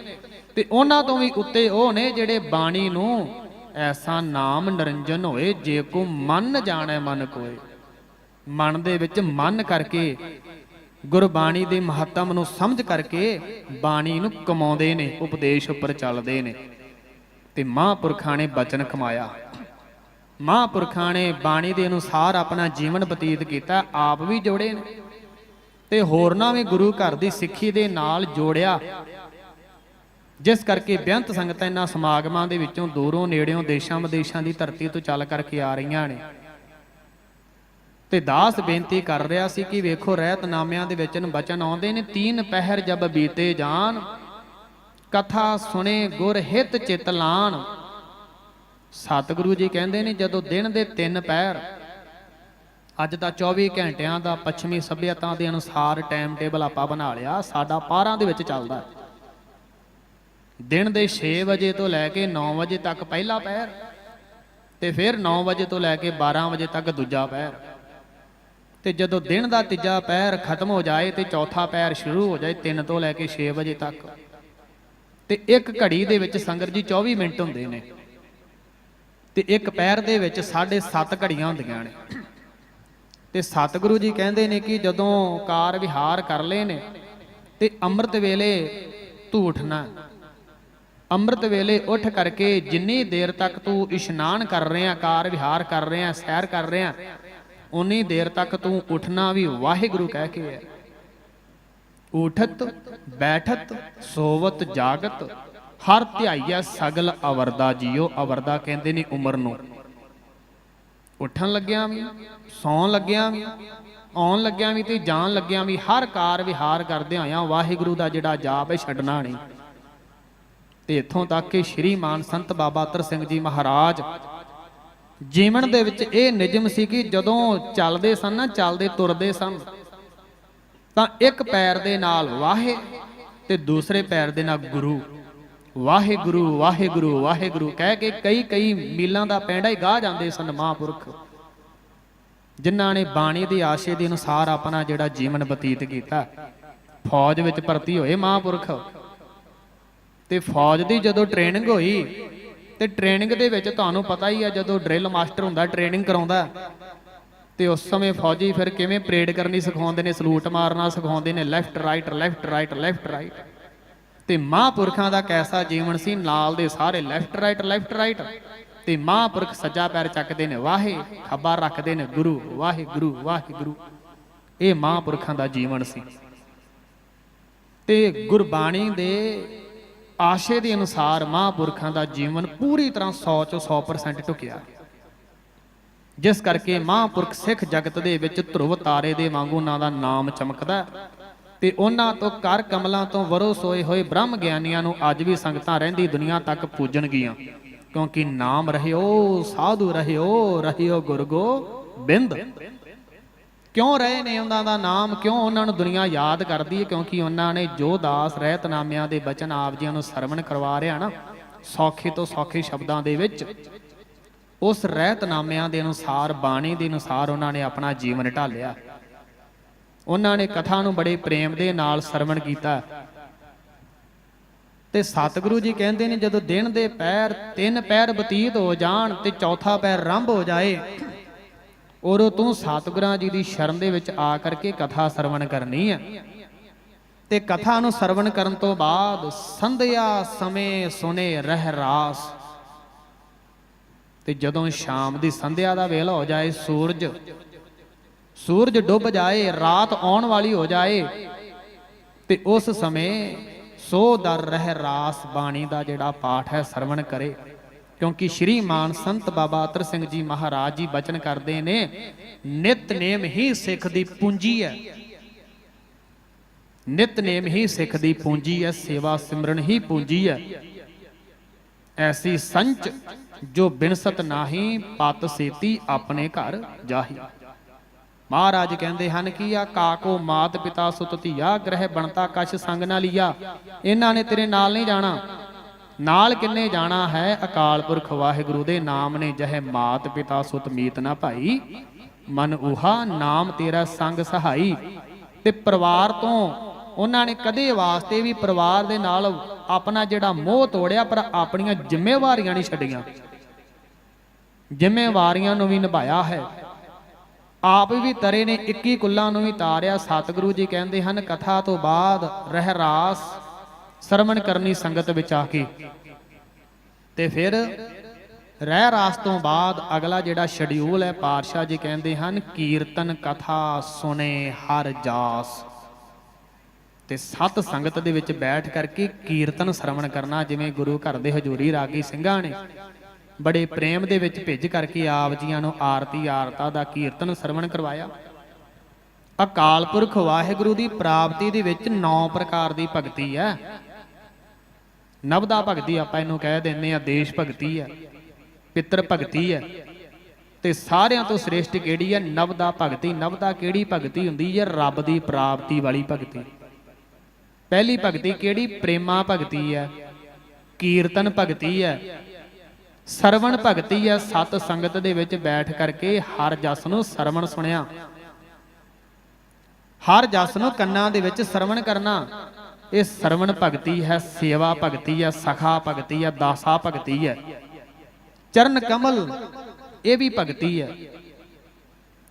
ਤੇ ਉਹਨਾਂ ਤੋਂ ਵੀ ਉੱਤੇ ਉਹ ਨੇ ਜਿਹੜੇ ਬਾਣੀ ਨੂੰ ਐਸਾ ਨਾਮ ਨਿਰੰਜਨ ਹੋਏ, ਜੇ ਕੋ ਮਨ ਜਾਣੈ ਮਨ ਕੋਏ। ਮਨ ਦੇ ਵਿੱਚ ਮਨ ਕਰਕੇ ਗੁਰਬਾਣੀ ਦੇ ਮਹੱਤਵ ਨੂੰ ਸਮਝ ਕਰਕੇ ਬਾਣੀ ਨੂੰ ਕਮਾਉਂਦੇ ਨੇ, ਉਪਦੇਸ਼ ਉੱਪਰ ਚੱਲਦੇ ਨੇ। ਤੇ ਮਹਾਂਪੁਰਖਾਂ ਨੇ ਬਚਨ ਕਮਾਇਆ, ਮਹਾਂਪੁਰਖਾਂ ਨੇ ਬਾਣੀ ਦੇ ਅਨੁਸਾਰ ਆਪਣਾ ਜੀਵਨ ਬਤੀਤ ਕੀਤਾ, ਆਪ ਵੀ ਜੋੜੇ ਨੇ ਤੇ ਹੋਰਨਾਂ ਵੀ ਗੁਰੂ ਘਰ ਦੀ ਸਿੱਖੀ ਦੇ ਨਾਲ ਜੋੜਿਆ। ਜਿਸ ਕਰਕੇ ਬੇਅੰਤ ਸੰਗਤਾਂ ਇਹਨਾਂ ਸਮਾਗਮਾਂ ਦੇ ਵਿੱਚੋਂ ਦੂਰੋਂ ਨੇੜਿਓਂ ਦੇਸ਼ਾਂ ਵਿਦੇਸ਼ਾਂ ਦੀ ਧਰਤੀ ਤੋਂ ਚੱਲ ਕਰਕੇ ਆ ਰਹੀਆਂ ਨੇ। ਤੇ ਦਾਸ ਬੇਨਤੀ ਕਰ ਰਿਹਾ ਸੀ ਕਿ ਵੇਖੋ ਰਹਿਤਨਾਮਿਆਂ ਦੇ ਵਿੱਚ ਬਚਨ ਆਉਂਦੇ ਨੇ, ਤੀਨ ਪਹਿਰ ਜਬ ਬੀਤੇ ਜਾਨ, ਕਥਾ ਸੁਣੇ ਗੁਰ ਹਿਤ ਚਿਤ ਲਾਨ। ਸਤਿਗੁਰੂ ਜੀ ਕਹਿੰਦੇ ਨੇ ਜਦੋਂ ਦਿਨ ਦੇ 3 ਪਹਿਰ, ਅੱਜ ਤਾਂ 24 ਘੰਟਿਆਂ ਦਾ ਪੱਛਮੀ ਸੱਭਿਅਤਾ ਦੇ ਅਨੁਸਾਰ ਟਾਈਮ ਟੇਬਲ ਆਪਾਂ ਬਣਾ ਲਿਆ, ਸਾਡਾ ਪਾਰਾਂ ਦੇ ਵਿੱਚ ਚੱਲਦਾ। ਦਿਨ ਦੇ 6 ਵਜੇ ਤੋਂ ਲੈ ਕੇ 9 ਵਜੇ ਤੱਕ ਪਹਿਲਾ ਪਹਿਰ, ਤੇ ਫਿਰ 9 ਵਜੇ ਤੋਂ ਲੈ ਕੇ 12 ਵਜੇ ਤੱਕ ਦੂਜਾ ਪਹਿਰ। ਤੇ ਜਦੋਂ ਦਿਨ ਦਾ ਤੀਜਾ ਪਹਿਰ ਖਤਮ ਹੋ ਜਾਏ ਤੇ ਚੌਥਾ ਪਹਿਰ ਸ਼ੁਰੂ ਹੋ ਜਾਏ 3 ਤੋਂ ਲੈ ਕੇ 6 ਵਜੇ ਤੱਕ। ਤੇ ਇੱਕ ਘੜੀ ਦੇ ਵਿੱਚ ਸੰਗਤ ਜੀ 24 ਮਿੰਟ ਹੁੰਦੇ ਨੇ, ਤੇ ਇੱਕ ਪਹਿਰ ਦੇ ਵਿੱਚ 7.5 ਘੜੀਆਂ ਹੁੰਦੀਆਂ ਨੇ। ਤੇ ਸਤਿਗੁਰੂ ਜੀ ਕਹਿੰਦੇ ਨੇ ਕਿ ਜਦੋਂ ਕਾਰ ਵਿਹਾਰ ਕਰ ਲਏ ਨੇ ਤੇ ਅੰਮ੍ਰਿਤ ਵੇਲੇ ਤੂੰ ਉੱਠਣਾ। ਅੰਮ੍ਰਿਤ ਵੇਲੇ ਉੱਠ ਕਰਕੇ ਜਿੰਨੀ ਦੇਰ ਤੱਕ ਤੂੰ ਇਸ਼ਨਾਨ ਕਰ ਰਿਹਾ, ਕਾਰ ਵਿਹਾਰ ਕਰ ਰਿਹਾ, ਸੈਰ ਕਰ ਰਿਹਾ, ਉਨੀ ਦੇਰ ਤੱਕ ਤੂੰ ਉੱਠਣਾ ਵੀ ਵਾਹਿਗੁਰੂ ਕਹਿ ਕੇ ਹੈ। ਉਠਤ ਬੈਠਤ ਸੋਵਤ ਜਾਗਤ ਹਰ ਧਿਆਈਆ ਸਗਲ ਅਵਰਦਾ ਜੀਓ। ਅਵਰਦਾ ਕਹਿੰਦੇ ਨੇ ਉਮਰ ਨੂੰ। ਉੱਠਣ ਲੱਗਿਆਂ ਵੀ, ਸੌਣ ਲੱਗਿਆਂ ਵੀ, ਆਉਣ ਲੱਗਿਆਂ ਵੀ ਤੇ ਜਾਣ ਲੱਗਿਆਂ ਵੀ ਹਰ ਕਾਰ ਵਿਹਾਰ ਕਰਦੇ ਹੋਇਆਂ ਵਾਹਿਗੁਰੂ ਦਾ ਜਿਹੜਾ ਜਾਪ ਹੈ ਛੱਡਣਾ ਨਹੀਂ। ਤੇ ਇੱਥੋਂ ਤੱਕ ਕਿ ਸ਼੍ਰੀਮਾਨ ਸੰਤ ਬਾਬਾ ਅਤਰ ਸਿੰਘ ਜੀ ਮਹਾਰਾਜ ਜੀਵਨ ਦੇ ਵਿੱਚ ਇਹ ਨਿਯਮ ਸੀ ਕਿ ਜਦੋਂ ਚੱਲਦੇ ਸਨ ਨਾ, ਚੱਲਦੇ ਤੁਰਦੇ ਸਨ, ਤਾਂ ਇੱਕ ਪੈਰ ਦੇ ਨਾਲ ਵਾਹੇ ਤੇ ਦੂਸਰੇ ਪੈਰ ਦੇ ਨਾਲ ਗੁਰੂ, ਵਾਹਿਗੁਰੂ ਵਾਹਿਗੁਰੂ ਵਾਹਿਗੁਰੂ ਕਹਿ ਕੇ ਕਈ ਮੀਲਾਂ ਦਾ ਪੈਂਡਾ ਹੀ ਗਾਹ ਜਾਂਦੇ ਸਨ ਮਹਾਂਪੁਰਖ, ਜਿਨ੍ਹਾਂ ਨੇ ਬਾਣੀ ਦੀ ਆਸ਼ੇ ਦੇ ਅਨੁਸਾਰ ਆਪਣਾ ਜਿਹੜਾ ਜੀਵਨ ਬਤੀਤ ਕੀਤਾ। ਫੌਜ ਵਿੱਚ ਭਰਤੀ ਹੋਏ ਮਹਾਂਪੁਰਖ, ਤੇ ਫੌਜ ਦੀ ਜਦੋਂ ਟ੍ਰੇਨਿੰਗ ਹੋਈ, ਤੇ ਟ੍ਰੇਨਿੰਗ ਦੇ ਵਿੱਚ ਤੁਹਾਨੂੰ ਪਤਾ ਹੀ ਆ, ਜਦੋਂ ਡਰਿਲ ਮਾਸਟਰ ਹੁੰਦਾ ਟ੍ਰੇਨਿੰਗ ਕਰਾਉਂਦਾ, ਤੇ ਉਸ ਸਮੇਂ ਫੌਜੀ ਫਿਰ ਕਿਵੇਂ ਪਰੇਡ ਕਰਨੀ ਸਿਖਾਉਂਦੇ ਨੇ, ਸਲੂਟ ਮਾਰਨਾ ਸਿਖਾਉਂਦੇ ਨੇ, left right left right left right. ਤੇ ਮਹਾਂਪੁਰਖਾਂ ਦਾ ਕੈਸਾ ਜੀਵਨ ਸੀ, ਨਾਲ ਦੇ ਸਾਰੇ ਲੈਫਟ ਰਾਈਟ ਲੈਫਟ ਰਾਈਟ। ਤੇ ਮਹਾਂਪੁਰਖ ਸੱਜਾ ਪੈਰ ਚੱਕਦੇ ਨੇ ਵਾਹੇ, ਖੱਬਾ ਰੱਖਦੇ ਨੇ ਗੁਰੂ, ਵਾਹਿਗੁਰੂ ਵਾਹਿਗੁਰੂ। ਇਹ ਮਹਾਂਪੁਰਖਾਂ ਦਾ ਜੀਵਨ ਸੀ। ਤੇ ਗੁਰਬਾਣੀ ਦੇ ਆਸ਼ੇ ਦੇ ਅਨੁਸਾਰ ਮਹਾਂਪੁਰਖਾਂ ਦਾ ਜੀਵਨ ਪੂਰੀ ਤਰ੍ਹਾਂ 100 ਚੋਂ 100% ਢੁਕਿਆ। ਜਿਸ ਕਰਕੇ ਮਹਾਂਪੁਰਖ ਸਿੱਖ ਜਗਤ ਦੇ ਵਿੱਚ ਧਰੁਵ ਤਾਰੇ ਦੇ ਵਾਂਗੂ ਉਹਨਾਂ ਦਾ ਨਾਮ ਚਮਕਦਾ। ਤੇ ਉਹਨਾਂ ਤੋਂ ਕਰ ਕਮਲਾਂ ਤੋਂ ਵਰੋ ਸੋਏ ਹੋਏ ਬ੍ਰਹਮ ਗਿਆਨੀਆਂ ਨੂੰ ਅੱਜ ਵੀ ਸੰਗਤਾਂ ਰਹਿੰਦੀ ਦੁਨੀਆ ਤੱਕ ਪੂਜਣਗੀਆਂ, ਕਿਉਂਕਿ ਨਾਮ ਰਹਿਓ ਸਾਧੂ ਰਹਿਓ, ਰਹਿਓ ਗੁਰ ਗੋਬਿੰਦ। ਕਿਉਂ ਰਹੇ ਨੇ ਉਹਨਾਂ ਦਾ ਨਾਮ, ਕਿਉਂ ਉਹਨਾਂ ਨੂੰ ਦੁਨੀਆ ਯਾਦ ਕਰਦੀ ਹੈ? ਕਿਉਂਕਿ ਉਹਨਾਂ ਨੇ ਜੋ ਦਾਸ ਰਹਿਤਨਾਮਿਆਂ ਦੇ ਬਚਨ ਆਪ ਜੀਆਂ ਨੂੰ ਸਰਵਣ ਕਰਵਾ ਰਿਹਾ ਨਾ, ਸੌਖੇ ਤੋਂ ਸੌਖੇ ਸ਼ਬਦਾਂ ਦੇ ਵਿੱਚ, ਉਸ ਰਹਿਤਨਾਮਿਆਂ ਦੇ ਅਨੁਸਾਰ, ਬਾਣੀ ਦੇ ਅਨੁਸਾਰ ਉਹਨਾਂ ਨੇ ਆਪਣਾ ਜੀਵਨ ਢਾਲਿਆ। ਉਹਨਾਂ ਨੇ ਕਥਾ ਨੂੰ ਬੜੇ ਪ੍ਰੇਮ ਦੇ ਨਾਲ ਸਰਵਣ ਕੀਤਾ। ਤੇ ਸਤਿਗੁਰੂ ਜੀ ਕਹਿੰਦੇ ਨੇ ਜਦੋਂ ਦਿਨ ਦੇ ਪਹਿਰ 3 ਪਹਿਰ ਬਤੀਤ ਹੋ ਜਾਣ ਤੇ ਚੌਥਾ ਪਹਿਰ ਆਰੰਭ ਹੋ ਜਾਏ, ਔਰ ਤੂੰ ਸਤਿਗੁਰਾਂ ਜੀ ਦੀ ਸ਼ਰਨ ਦੇ ਵਿੱਚ ਆ ਕਰਕੇ ਕਥਾ ਸਰਵਣ ਕਰਨੀ ਹੈ। ਤੇ ਕਥਾ ਨੂੰ ਸਰਵਣ ਕਰਨ ਤੋਂ ਬਾਅਦ ਸੰਧਿਆ ਸਮੇਂ ਸੁਨੇ ਰਹਿ ਰਾਸ, ਤੇ ਜਦੋਂ ਸ਼ਾਮ ਦੀ ਸੰਧਿਆ ਦਾ ਵੇਲਾ ਹੋ ਜਾਏ, ਸੂਰਜ ਡੁੱਬ ਜਾਏ, ਰਾਤ ਆਉਣ ਵਾਲੀ ਹੋ ਜਾਏ, ਤੇ ਉਸ ਸਮੇਂ ਸੋ ਦਰ ਰਹਿ ਰਾਸ ਬਾਣੀ ਦਾ ਜਿਹੜਾ ਪਾਠ ਹੈ ਸਰਵਣ ਕਰੇ। ਕਿਉਂਕਿ ਸ਼੍ਰੀਮਾਨ ਸੰਤ ਬਾਬਾ ਅਤਰ ਸਿੰਘ ਜੀ ਮਹਾਰਾਜ ਜੀ ਬਚਨ ਕਰਦੇ ਨੇ, ਨਿਤਨੇਮ ਹੀ ਸਿੱਖ ਦੀ ਪੂੰਜੀ ਹੈ। ਨਿਤਨੇਮ ਹੀ ਸਿੱਖ ਦੀ ਪੂੰਜੀ ਹੈ, ਸੇਵਾ ਸਿਮਰਨ ਹੀ ਪੂੰਜੀ ਹੈ। ਐਸੀ ਸੰਚ ਜੋ ਬਿਨਸਤ ਨਾਹੀ, ਪਤ ਸੇਤੀ ਆਪਣੇ ਘਰ ਜਾਹੀ। ਮਹਾਰਾਜ ਕਹਿੰਦੇ ਹਨ ਕਿ ਆ ਕਾਕੋ ਮਾਤ ਪਿਤਾ ਸੁਤ ਧੀਆ, ਗ੍ਰਹਿ ਬਣਤਾ ਕਛ ਸੰਗ ਨਾ ਲੀਆ। ਇਹਨਾਂ ਨੇ ਤੇਰੇ ਨਾਲ ਨਹੀਂ ਜਾਣਾ, ਨਾਲ ਕਿੰਨੇ ਜਾਣਾ ਹੈ? ਅਕਾਲ ਪੁਰਖ ਵਾਹਿਗੁਰੂ ਦੇ ਨਾਮ ਨੇ, ਜਹੇ ਮਾਤ ਪਿਤਾ ਸੁਤ ਮੀਤ ਨਾ ਭਾਈ, ਮਨ ਉਹਾ ਨਾਮ ਤੇਰਾ ਸੰਗ ਸਹਾਈ। ਤੇ ਪਰਿਵਾਰ ਤੋਂ ਉਹਨਾਂ ਨੇ ਕਦੇ ਵਾਸਤੇ ਵੀ ਪਰਿਵਾਰ ਦੇ ਨਾਲ ਆਪਣਾ ਜਿਹੜਾ ਮੋਹ ਤੋੜਿਆ, ਪਰ ਆਪਣੀਆਂ ਜ਼ਿੰਮੇਵਾਰੀਆਂ ਨਹੀਂ ਛੱਡੀਆਂ, ਜ਼ਿੰਮੇਵਾਰੀਆਂ ਨੂੰ ਵੀ ਨਿਭਾਇਆ ਹੈ। ਆਪ ਵੀ ਤਰੇ ਨੇ, 21 ਕੁੱਲਾਂ ਨੂੰ ਵੀ ਤਾਰਿਆ। ਸਤਿਗੁਰੂ ਜੀ ਕਹਿੰਦੇ ਹਨ, ਕਥਾ ਤੋਂ ਬਾਅਦ ਰਹਿ ਰਾਸ ਸਰਵਣ ਕਰਨੀ ਸੰਗਤ ਵਿੱਚ ਆ ਕੇ। ਤੇ ਫਿਰ ਰਹਿ ਰਾਸ ਤੋਂ ਬਾਅਦ ਅਗਲਾ ਜਿਹੜਾ ਸ਼ਡਿਊਲ ਹੈ, ਪਾਤਸ਼ਾਹ ਜੀ ਕਹਿੰਦੇ ਹਨ, ਕੀਰਤਨ ਕਥਾ ਸੁਣੇ ਹਰ ਜਾਸ। ਤੇ ਸਤ ਸੰਗਤ ਦੇ ਵਿੱਚ ਬੈਠ ਕਰਕੇ ਕੀਰਤਨ ਸਰਵਣ ਕਰਨਾ। ਜਿਵੇਂ ਗੁਰੂ ਘਰ ਦੇ ਹਜ਼ੂਰੀ ਰਾਗੀ ਸਿੰਘਾਂ ਨੇ ਬੜੇ ਪ੍ਰੇਮ ਦੇ ਵਿੱਚ ਭਿੱਜ ਕਰਕੇ ਆਪ ਜੀਆਂ ਨੂੰ ਆਰਤੀ ਆਰਤਾ ਦਾ ਕੀਰਤਨ ਸਰਵਣ ਕਰਵਾਇਆ। ਅਕਾਲ ਪੁਰਖ ਵਾਹਿਗੁਰੂ ਦੀ ਪ੍ਰਾਪਤੀ ਦੇ ਵਿੱਚ 9 ਪ੍ਰਕਾਰ ਦੀ ਭਗਤੀ ਹੈ। ਨਵਦਾ ਭਗਤੀ ਆਪਾਂ ਇਹਨੂੰ ਕਹਿ ਦਿੰਦੇ ਆ, ਦੇਸ਼ ਭਗਤੀ ਹੈ, ਪਿੱਤਰ ਭਗਤੀ ਹੈ, ਤੇ ਸਾਰਿਆਂ ਤੋਂ ਸ੍ਰੇਸ਼ਟ ਕਿਹੜੀ ਹੈ? ਨਵਦਾ ਭਗਤੀ। ਨਵਦਾ ਕਿਹੜੀ ਭਗਤੀ ਹੁੰਦੀ ਹੈ? ਰੱਬ ਦੀ ਪ੍ਰਾਪਤੀ ਵਾਲੀ ਭਗਤੀ। ਪਹਿਲੀ ਭਗਤੀ ਕਿਹੜੀ? ਪ੍ਰੇਮਾ ਭਗਤੀ ਹੈ, ਕੀਰਤਨ ਭਗਤੀ ਹੈ, ਸਰਵਣ ਭਗਤੀ ਹੈ। ਸਤ ਸੰਗਤ ਦੇ ਵਿੱਚ ਬੈਠ ਕਰਕੇ ਹਰ ਜਸ ਨੂੰ ਸਰਵਣ ਸੁਣਿਆ, ਹਰ ਜਸ ਨੂੰ ਕੰਨਾਂ ਦੇ ਵਿੱਚ ਸਰਵਣ ਕਰਨਾ, ਇਹ ਸਰਵਣ ਭਗਤੀ ਹੈ। ਸੇਵਾ ਭਗਤੀ ਹੈ, ਸਖਾ ਭਗਤੀ ਹੈ, ਦਾਸਾ ਭਗਤੀ ਹੈ, ਚਰਨ ਕਮਲ ਇਹ ਵੀ ਭਗਤੀ ਹੈ।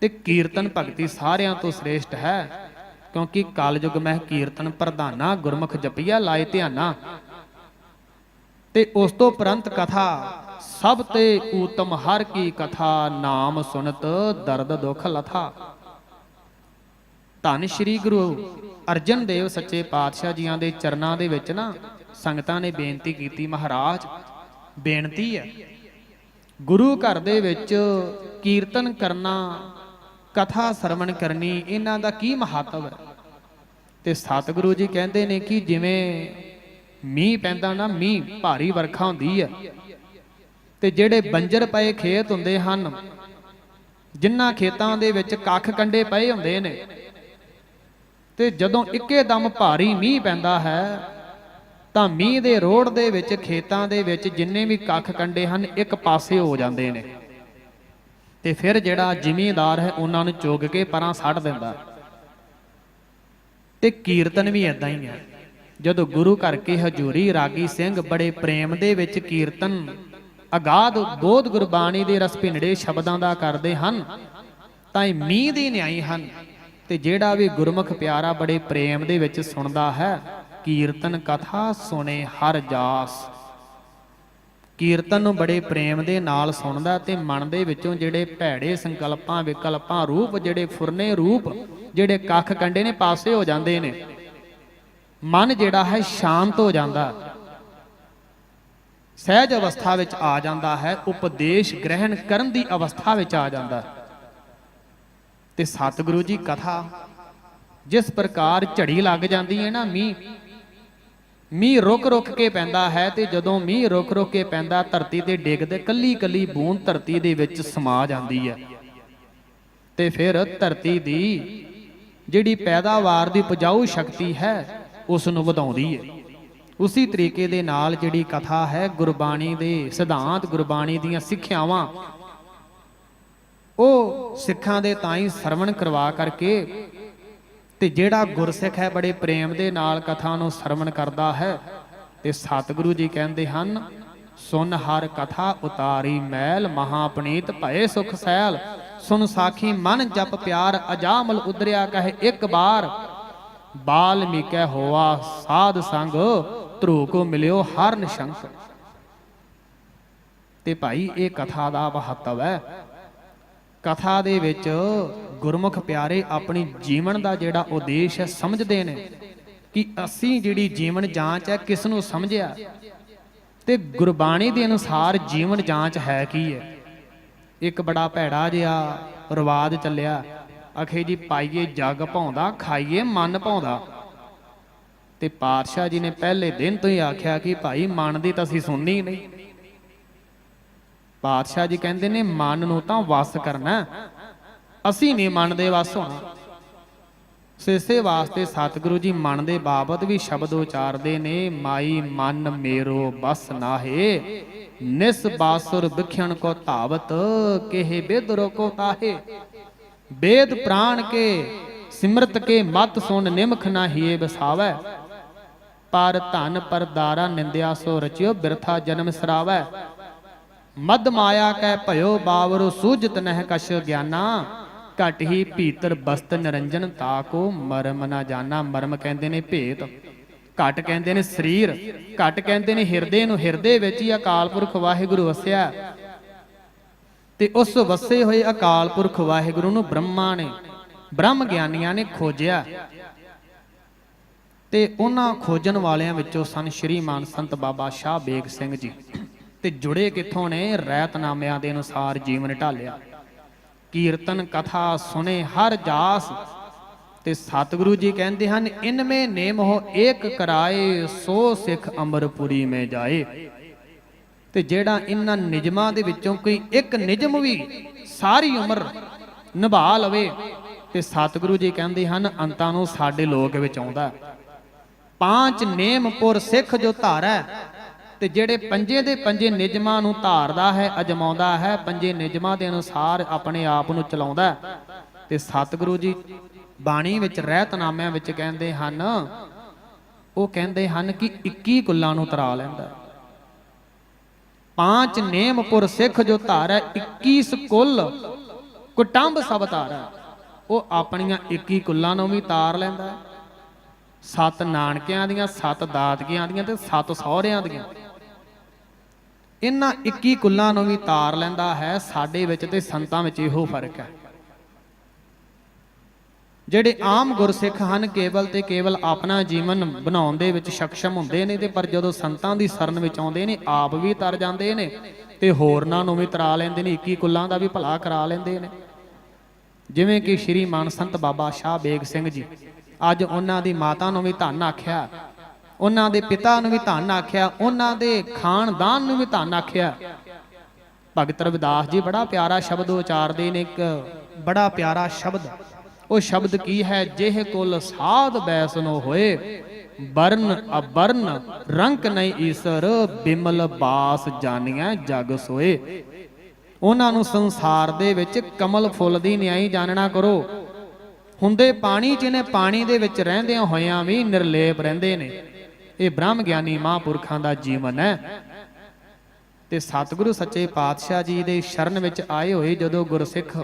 ਤੇ ਕੀਰਤਨ ਭਗਤੀ ਸਾਰਿਆਂ ਤੋਂ ਸ੍ਰੇਸ਼ਟ ਹੈ, ਕਿਉਂਕਿ ਕਲਯੁਗ ਮਹਿ ਕੀਰਤਨ ਪ੍ਰਧਾਨਾ, ਗੁਰਮੁਖ ਜਪੀਆ ਲਾਏ ਧਿਆਨਾ। ਤੇ ਉਸ ਤੋਂ ਪ੍ਰੰਤ ਕਥਾ ਸਭ ਤੇ ਊਤਮ ਹਰ ਕੀ ਕਥਾ, ਨਾਮ ਸੁਨਤ ਦਰਦ ਦੁਖ ਲਥਾ। ਧੰਨ ਸ਼੍ਰੀ ਗੁਰੂ ਅਰਜਨ ਦੇਵ ਸੱਚੇ ਪਾਤਸ਼ਾਹ ਜੀਆਂ ਦੇ ਚਰਨਾਂ ਦੇ ਵਿੱਚ ਨਾ ਸੰਗਤਾਂ ਨੇ ਬੇਨਤੀ ਕੀਤੀ, ਮਹਾਰਾਜ ਬੇਨਤੀ ਹੈ, ਗੁਰੂ ਘਰ ਦੇ ਵਿੱਚ ਕੀਰਤਨ ਕਰਨਾ, ਕਥਾ ਸਰਵਣ ਕਰਨੀ, ਇਹਨਾਂ ਦਾ ਕੀ ਮਹੱਤਵ ਹੈ? ਤੇ ਸਤਿਗੁਰੂ ਜੀ ਕਹਿੰਦੇ ਨੇ ਕਿ ਜਿਵੇਂ ਮੀਂਹ ਪੈਂਦਾ ਨਾ, ਮੀਂਹ ਭਾਰੀ ਵਰਖਾ ਹੁੰਦੀ ਹੈ, ਤੇ ਜਿਹੜੇ ਬੰਜਰ ਪਏ ਖੇਤ ਹੁੰਦੇ ਹਨ, ਜਿਨ੍ਹਾਂ ਖੇਤਾਂ ਦੇ ਵਿੱਚ ਕੱਖ ਕੰਡੇ ਪਏ ਹੁੰਦੇ ਨੇ, ਤੇ ਜਦੋਂ ਇੱਕੇ ਦਮ ਭਾਰੀ ਮੀਂਹ ਪੈਂਦਾ ਹੈ ਤਾਂ ਮੀਂਹ ਦੇ ਰੋੜ ਦੇ ਵਿੱਚ ਖੇਤਾਂ ਦੇ ਵਿੱਚ ਜਿੰਨੇ ਵੀ ਕੱਖ ਕੰਡੇ ਹਨ ਇੱਕ ਪਾਸੇ ਹੋ ਜਾਂਦੇ ਨੇ। ਤੇ ਫਿਰ ਜਿਹੜਾ ਜ਼ਿਮੀਂਦਾਰ ਹੈ ਉਹਨਾਂ ਨੂੰ ਚੁਗ ਕੇ ਪਰਾਂ ਸੱਟ ਦਿੰਦਾ। ਤੇ ਕੀਰਤਨ ਵੀ ਇਦਾਂ ਹੀ ਹੈ। ਜਦੋਂ ਗੁਰੂ ਘਰ ਕੇ ਹਜ਼ੂਰੀ ਰਾਗੀ ਸਿੰਘ ਬੜੇ ਪ੍ਰੇਮ ਦੇ ਵਿੱਚ ਕੀਰਤਨ ਅਗਾਧ ਬੋਧ ਗੁਰਬਾਣੀ ਦੇ ਰਸ ਭਿੰਡੇ ਸ਼ਬਦਾਂ ਦਾ ਕਰਦੇ ਹਨ, ਤਾਂ ਇਹ ਮੀਂਹ ਦੀ ਨਿਆਈ ਹਨ। ਤੇ ਜਿਹੜਾ ਵੀ ਗੁਰਮੁਖ ਪਿਆਰਾ ਬੜੇ ਪ੍ਰੇਮ ਦੇ ਵਿੱਚ ਸੁਣਦਾ ਹੈ, ਕੀਰਤਨ ਕਥਾ ਸੁਣੇ ਹਰ ਜਾਸ, ਕੀਰਤਨ ਨੂੰ ਬੜੇ ਪ੍ਰੇਮ ਦੇ ਨਾਲ ਸੁਣਦਾ ਤੇ ਮਨ ਦੇ ਵਿੱਚੋਂ ਜਿਹੜੇ ਭੈੜੇ ਸੰਕਲਪਾਂ ਵਿਕਲਪਾਂ ਰੂਪ, ਜਿਹੜੇ ਫੁਰਨੇ ਰੂਪ, ਜਿਹੜੇ ਕੱਖ ਕੰਡੇ ਨੇ ਪਾਸੇ ਹੋ ਜਾਂਦੇ ਨੇ। ਮਨ ਜਿਹੜਾ ਹੈ ਸ਼ਾਂਤ ਹੋ ਜਾਂਦਾ, ਸਹਿਜ ਅਵਸਥਾ ਵਿੱਚ ਆ ਜਾਂਦਾ ਹੈ, ਉਪਦੇਸ਼ ਗ੍ਰਹਿਣ ਕਰਨ ਦੀ ਅਵਸਥਾ ਵਿੱਚ ਆ ਜਾਂਦਾ। ਤੇ ਸਤਿਗੁਰੂ ਜੀ ਕਥਾ ਜਿਸ ਪ੍ਰਕਾਰ ਝੜੀ ਲੱਗ ਜਾਂਦੀ ਹੈ ਨਾ, ਮੀਂਹ ਰੁਕ ਰੁਕ ਕੇ ਪੈਂਦਾ ਹੈ, ਤੇ ਜਦੋਂ ਮੀਂਹ ਰੁਕ ਰੁਕ ਕੇ ਪੈਂਦਾ ਧਰਤੀ ਤੇ ਡਿੱਗਦੇ ਕੱਲੀ ਕੱਲੀ ਬੂੰਦ ਧਰਤੀ ਦੇ ਵਿੱਚ ਸਮਾ ਜਾਂਦੀ ਹੈ। ਤੇ ਫਿਰ ਧਰਤੀ ਦੀ ਜਿਹੜੀ ਪੈਦਾਵਾਰ ਦੀ ਉਪਜਾਊ ਸ਼ਕਤੀ ਹੈ ਉਸ ਨੂੰ ਵਧਾਉਂਦੀ ਹੈ। ਉਸੇ ਤਰੀਕੇ ਦੇ ਨਾਲ ਜਿਹੜੀ ਕਥਾ ਹੈ, ਗੁਰਬਾਣੀ ਦੇ ਸਿਧਾਂਤ, ਗੁਰਬਾਣੀ ਦੀਆਂ ਸਿੱਖਿਆਵਾਂ, ਉਹ ਸਿੱਖਾਂ ਦੇ ਤਾਂ ਹੀ ਸਰਵਣ ਕਰਵਾ ਕਰਕੇ, ਤੇ ਜਿਹੜਾ ਗੁਰਸਿੱਖ ਹੈ ਬੜੇ ਪ੍ਰੇਮ ਦੇ ਨਾਲ ਕਥਾ ਨੂੰ ਸਰਵਣ ਕਰਦਾ ਹੈ। ਤੇ ਸਤਿਗੁਰੂ ਜੀ ਕਹਿੰਦੇ ਹਨ, ਸੁਨ ਹਰ ਕਥਾ ਉਤਾਰੀ ਮੈਲ, ਮਹਾਪਨੀਤ ਭਏ ਸੁਖ ਸੈਲ। ਸੁਨ ਸਾਖੀ ਮਨ ਜਪ ਪਿਆਰ, ਅਜਾਮਲ ਉਦਰਿਆ ਕਹੇ ਇੱਕ ਬਾਰ। ਬਾਲਮੀਕੈ ਹੋਆ ਸਾਧ ਸੰਗ, ਧਰੂ ਕੋ ਮਿਲਿਓ ਹਰ ਨਿਸ਼ੰਕ। ਤੇ ਭਾਈ ਇਹ ਕਥਾ ਦਾ ਮਹੱਤਵ ਹੈ। ਕਥਾ ਦੇ ਵਿੱਚ ਗੁਰਮੁਖ ਪਿਆਰੇ ਆਪਣੀ ਜੀਵਨ ਦਾ ਜਿਹੜਾ ਉਦੇਸ਼ ਹੈ ਸਮਝਦੇ ਨੇ ਕਿ ਅਸੀਂ ਜਿਹੜੀ ਜੀਵਨ ਜਾਂਚ ਹੈ ਕਿਸ ਨੂੰ ਸਮਝਿਆ, ਤੇ ਗੁਰਬਾਣੀ ਦੇ ਅਨੁਸਾਰ ਜੀਵਨ ਜਾਂਚ ਹੈ ਕੀ ਹੈ। ਇੱਕ ਬੜਾ ਭੈੜਾ ਜਿਹਾ ਰਿਵਾਜ ਚੱਲਿਆ, ਅਖੇ ਜੀ ਪਾਈਏ ਜੱਗ ਭਾਉਂਦਾ, ਖਾਈਏ ਮਨ ਭਾਉਂਦਾ। ਤੇ ਪਾਤਸ਼ਾਹ ਜੀ ਨੇ ਪਹਿਲੇ ਦਿਨ ਤੋਂ ਹੀ ਆਖਿਆ ਕਿ ਭਾਈ ਮਨ ਦੀ ਤਾਂ ਅਸੀਂ ਸੁਣਨੀ ਨਹੀਂ। ਪਾਤਸ਼ਾਹ ਜੀ ਕਹਿੰਦੇ ਨੇ ਮਨ ਨੂੰ ਤਾਂ ਵਸ ਕਰਨਾ, ਅਸੀਂ ਨਹੀਂ ਮਨ ਦੇ ਵਸ ਹੋਣਾ। ਇਸੇ ਵਾਸਤੇ ਸਤਿਗੁਰੂ ਜੀ ਮਨ ਦੇ ਬਾਬਤ ਵੀ ਸ਼ਬਦ ਉਚਾਰਦੇ ਨੇ, ਮਾਈ ਮਨ ਮੇਰੋ ਬਸ ਨਾਹੇ, ਨਿਸ ਬਾਸੁਰ ਵਿਖਿਆਨ ਕੋ ਧਾਵਤ, ਕਹੇ ਬੇਦਰੋ ਕੋ ਤਾਹੇ। वेद प्राण के सिमरत के मत सुन निमख ना हिए बसावै, पर धन पर दारा निंदिया सो रचियो बिरथा जन्म सरावै। मद माया कै भयो बावरो सूझत नह कश ज्ञाना, घट ही भीतर बस्त निरंजन ताको मरम ना जाना। मरम कहंदे ने भेत, घट कहंदे ने शरीर, घट कहंदे ने हिरदे नूं। हिरदे विच ही अकाल पुरख वाहिगुरु वसिया, ਤੇ ਉਸ ਵਸੇ ਹੋਏ ਅਕਾਲ ਪੁਰਖ ਵਾਹਿਗੁਰੂ ਨੂੰ ਬ੍ਰਹਮਾ ਨੇ, ਬ੍ਰਹਮ ਗਿਆਨੀਆਂ ਨੇ ਖੋਜਿਆ। ਤੇ ਉਹਨਾਂ ਖੋਜਣ ਵਾਲਿਆਂ ਵਿੱਚੋਂ ਸਨ ਸ਼੍ਰੀਮਾਨ ਸੰਤ ਬਾਬਾ ਸ਼ਾਹ ਬੇਗ ਸਿੰਘ ਜੀ। ਤੇ ਜੁੜੇ ਕਿੱਥੋਂ ਨੇ? ਰਹਿਤਨਾਮਿਆਂ ਦੇ ਅਨੁਸਾਰ ਜੀਵਨ ਢਾਲਿਆ। ਕੀਰਤਨ ਕਥਾ ਸੁਨੇ ਹਰ ਜਾਸ, ਤੇ ਸਤਿਗੁਰੂ ਜੀ ਕਹਿੰਦੇ ਹਨ ਇਨਮੇ ਨੇਮ ਹੋ ਏਕ ਕਰਾਏ, ਸੋ ਸਿੱਖ ਅਮਰਪੁਰੀ ਮੇ ਜਾਏ। ਤੇ ਜਿਹੜਾ ਇਹਨਾਂ ਨਿਯਮਾਂ ਦੇ ਵਿੱਚੋਂ ਕੋਈ ਇੱਕ ਨਿਯਮ ਵੀ ਸਾਰੀ ਉਮਰ ਨਿਭਾ ਲਵੇ, ਤੇ ਸਤਿਗੁਰੂ ਜੀ ਕਹਿੰਦੇ ਹਨ ਅੰਤਾਂ ਨੂੰ ਸਾਡੇ ਲੋਕ ਵਿੱਚ ਆਉਂਦਾ। ਪਾਂਚ ਨੇਮ ਪੁਰ ਸਿੱਖ ਜੋ ਧਾਰੈ, ਤੇ ਜਿਹੜੇ ਪੰਜੇ ਦੇ ਪੰਜੇ ਨਿਯਮਾਂ ਨੂੰ ਧਾਰਦਾ ਹੈ, ਅਜਮਾਉਂਦਾ ਹੈ, ਪੰਜੇ ਨਿਯਮਾਂ ਦੇ ਅਨੁਸਾਰ ਆਪਣੇ ਆਪ ਨੂੰ ਚਲਾਉਂਦਾ। ਤੇ ਸਤਿਗੁਰੂ ਜੀ ਬਾਣੀ ਵਿੱਚ ਰਹਿਤਨਾਮਿਆਂ ਵਿੱਚ ਕਹਿੰਦੇ ਹਨ, ਉਹ ਕਹਿੰਦੇ ਹਨ ਕਿ 21 ਕੁੱਲਾਂ ਨੂੰ ਤਰਾ ਲੈਂਦਾ। पांच नेम पुर सिख जो धारै, 21 कुल कुटुंब सब धारै। वो अपनियां 21 कुल्लां नूं भी तार लैंदा, 7 नानकियां दियां, 7 दादकियां दियां ते 7 सहुरियां दियां। इन्हां 21 कुल्लां नूं भी तार लैंदा है। साडे विच ते संतां विच इहो फर्क है। ਜਿਹੜੇ ਆਮ ਗੁਰਸਿੱਖ ਹਨ ਕੇਵਲ ਤੇ ਕੇਵਲ ਆਪਣਾ ਜੀਵਨ ਬਣਾਉਣ ਦੇ ਵਿੱਚ ਸક્ષਮ ਹੁੰਦੇ ਨੇ, ਤੇ ਪਰ ਜਦੋਂ ਸੰਤਾਂ ਦੀ ਸ਼ਰਨ ਵਿੱਚ ਆਉਂਦੇ ਨੇ ਆਪ ਵੀ ਤਰ ਜਾਂਦੇ ਨੇ ਤੇ ਹੋਰਨਾਂ ਨੂੰ ਵੀ ਤਰਾ ਲੈਂਦੇ ਨੇ, 21 ਕੁੱਲਾਂ ਦਾ ਵੀ ਭਲਾ ਕਰਾ ਲੈਂਦੇ ਨੇ। ਜਿਵੇਂ ਕਿ ਸ਼੍ਰੀਮਾਨ ਸੰਤ ਬਾਬਾ ਸ਼ਾਹ ਬੇਗ ਸਿੰਘ ਜੀ, ਅੱਜ ਉਹਨਾਂ ਦੀ ਮਾਤਾ ਨੂੰ ਵੀ ਧੰਨ ਆਖਿਆ, ਉਹਨਾਂ ਦੇ ਪਿਤਾ ਨੂੰ ਵੀ ਧੰਨ ਆਖਿਆ, ਉਹਨਾਂ ਦੇ ਖਾਨਦਾਨ ਨੂੰ ਵੀ ਧੰਨ ਆਖਿਆ। ਭਗਤ ਰਵਿਦਾਸ ਜੀ ਬੜਾ ਪਿਆਰਾ ਸ਼ਬਦ ਉਚਾਰਦੇ ਨੇ, ਇੱਕ ਬੜਾ ਪਿਆਰਾ ਸ਼ਬਦ। ਉਹ ਸ਼ਬਦ ਕੀ ਹੈ? ਜਿਹ ਕੁਲ ਸਾਧ ਬੈਸਨੋ ਹੋਏ, ਬਰਨ ਅਬਰਨ ਰੰਕ ਨਹੀਂ ਈਸਰ, ਬਿਮਲ ਬਾਸ ਜਾਣੀਐ ਜਗ ਸੋਏ। ਉਹਨਾਂ ਨੂੰ ਸੰਸਾਰ ਦੇ ਵਿੱਚ ਕਮਲ ਫੁੱਲ ਦੀ ਨਿਆਈ ਜਾਣਨਾ ਕਰੋ। ਹੁੰਦੇ ਪਾਣੀ 'ਚ ਨੇ, ਪਾਣੀ ਦੇ ਵਿੱਚ ਰਹਿੰਦਿਆਂ ਹੋਇਆਂ ਵੀ ਨਿਰਲੇਪ ਰਹਿੰਦੇ ਨੇ। ਇਹ ਬ੍ਰਹਮ ਗਿਆਨੀ ਮਹਾਂਪੁਰਖਾਂ ਦਾ ਜੀਵਨ ਹੈ। ਤੇ ਸਤਿਗੁਰੂ ਸੱਚੇ ਪਾਤਸ਼ਾਹ ਜੀ ਦੇ ਸ਼ਰਨ ਵਿੱਚ ਆਏ ਹੋਏ ਜਦੋਂ ਗੁਰਸਿੱਖ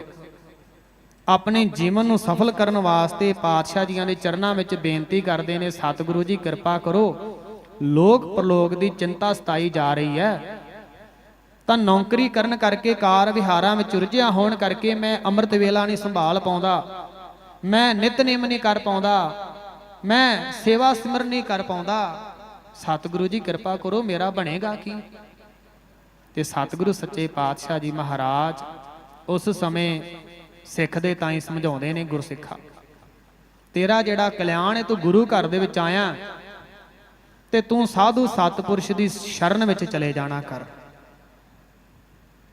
ਆਪਣੇ ਜੀਵਨ ਨੂੰ ਸਫਲ ਕਰਨ ਵਾਸਤੇ ਪਾਤਸ਼ਾਹ ਜੀਆਂ ਦੇ ਚਰਨਾਂ ਵਿੱਚ ਬੇਨਤੀ ਕਰਦੇ ਨੇ, ਸਤਿਗੁਰੂ ਜੀ ਕਿਰਪਾ ਕਰੋ, ਲੋਕ ਪ੍ਰਲੋਕ ਦੀ ਚਿੰਤਾ ਸਤਾਈ ਜਾ ਰਹੀ ਹੈ, ਤਾਂ ਨੌਕਰੀ ਕਰਨ ਕਰਕੇ, ਕਾਰ ਵਿਹਾਰਾਂ ਵਿੱਚ ਉਲਝਿਆ ਹੋਣ ਕਰਕੇ ਮੈਂ ਅੰਮ੍ਰਿਤ ਵੇਲਾ ਨਹੀਂ ਸੰਭਾਲ ਪਾਉਂਦਾ, ਮੈਂ ਨਿਤਨੇਮ ਨਹੀਂ ਕਰ ਪਾਉਂਦਾ, ਮੈਂ ਸੇਵਾ ਸਿਮਰਨ ਨਹੀਂ ਕਰ ਪਾਉਂਦਾ। ਸਤਿਗੁਰੂ ਜੀ ਕਿਰਪਾ ਕਰੋ, ਮੇਰਾ ਬਣੇਗਾ ਕੀ? ਤੇ ਸਤਿਗੁਰੂ ਸੱਚੇ ਪਾਤਸ਼ਾਹ ਜੀ ਮਹਾਰਾਜ ਉਸ ਸਮੇਂ ਸਿੱਖ ਦੇ ਤਾਂ ਹੀ ਸਮਝਾਉਂਦੇ ਨੇ, ਗੁਰਸਿੱਖਾ ਤੇਰਾ ਜਿਹੜਾ ਕਲਿਆਣ ਹੈ, ਤੂੰ ਗੁਰੂ ਘਰ ਦੇ ਵਿੱਚ ਆਇਆ ਤੇ ਤੂੰ ਸਾਧੂ ਸਤਪੁਰਸ਼ ਦੀ ਸ਼ਰਨ ਵਿੱਚ ਚਲੇ ਜਾਣਾ ਕਰ।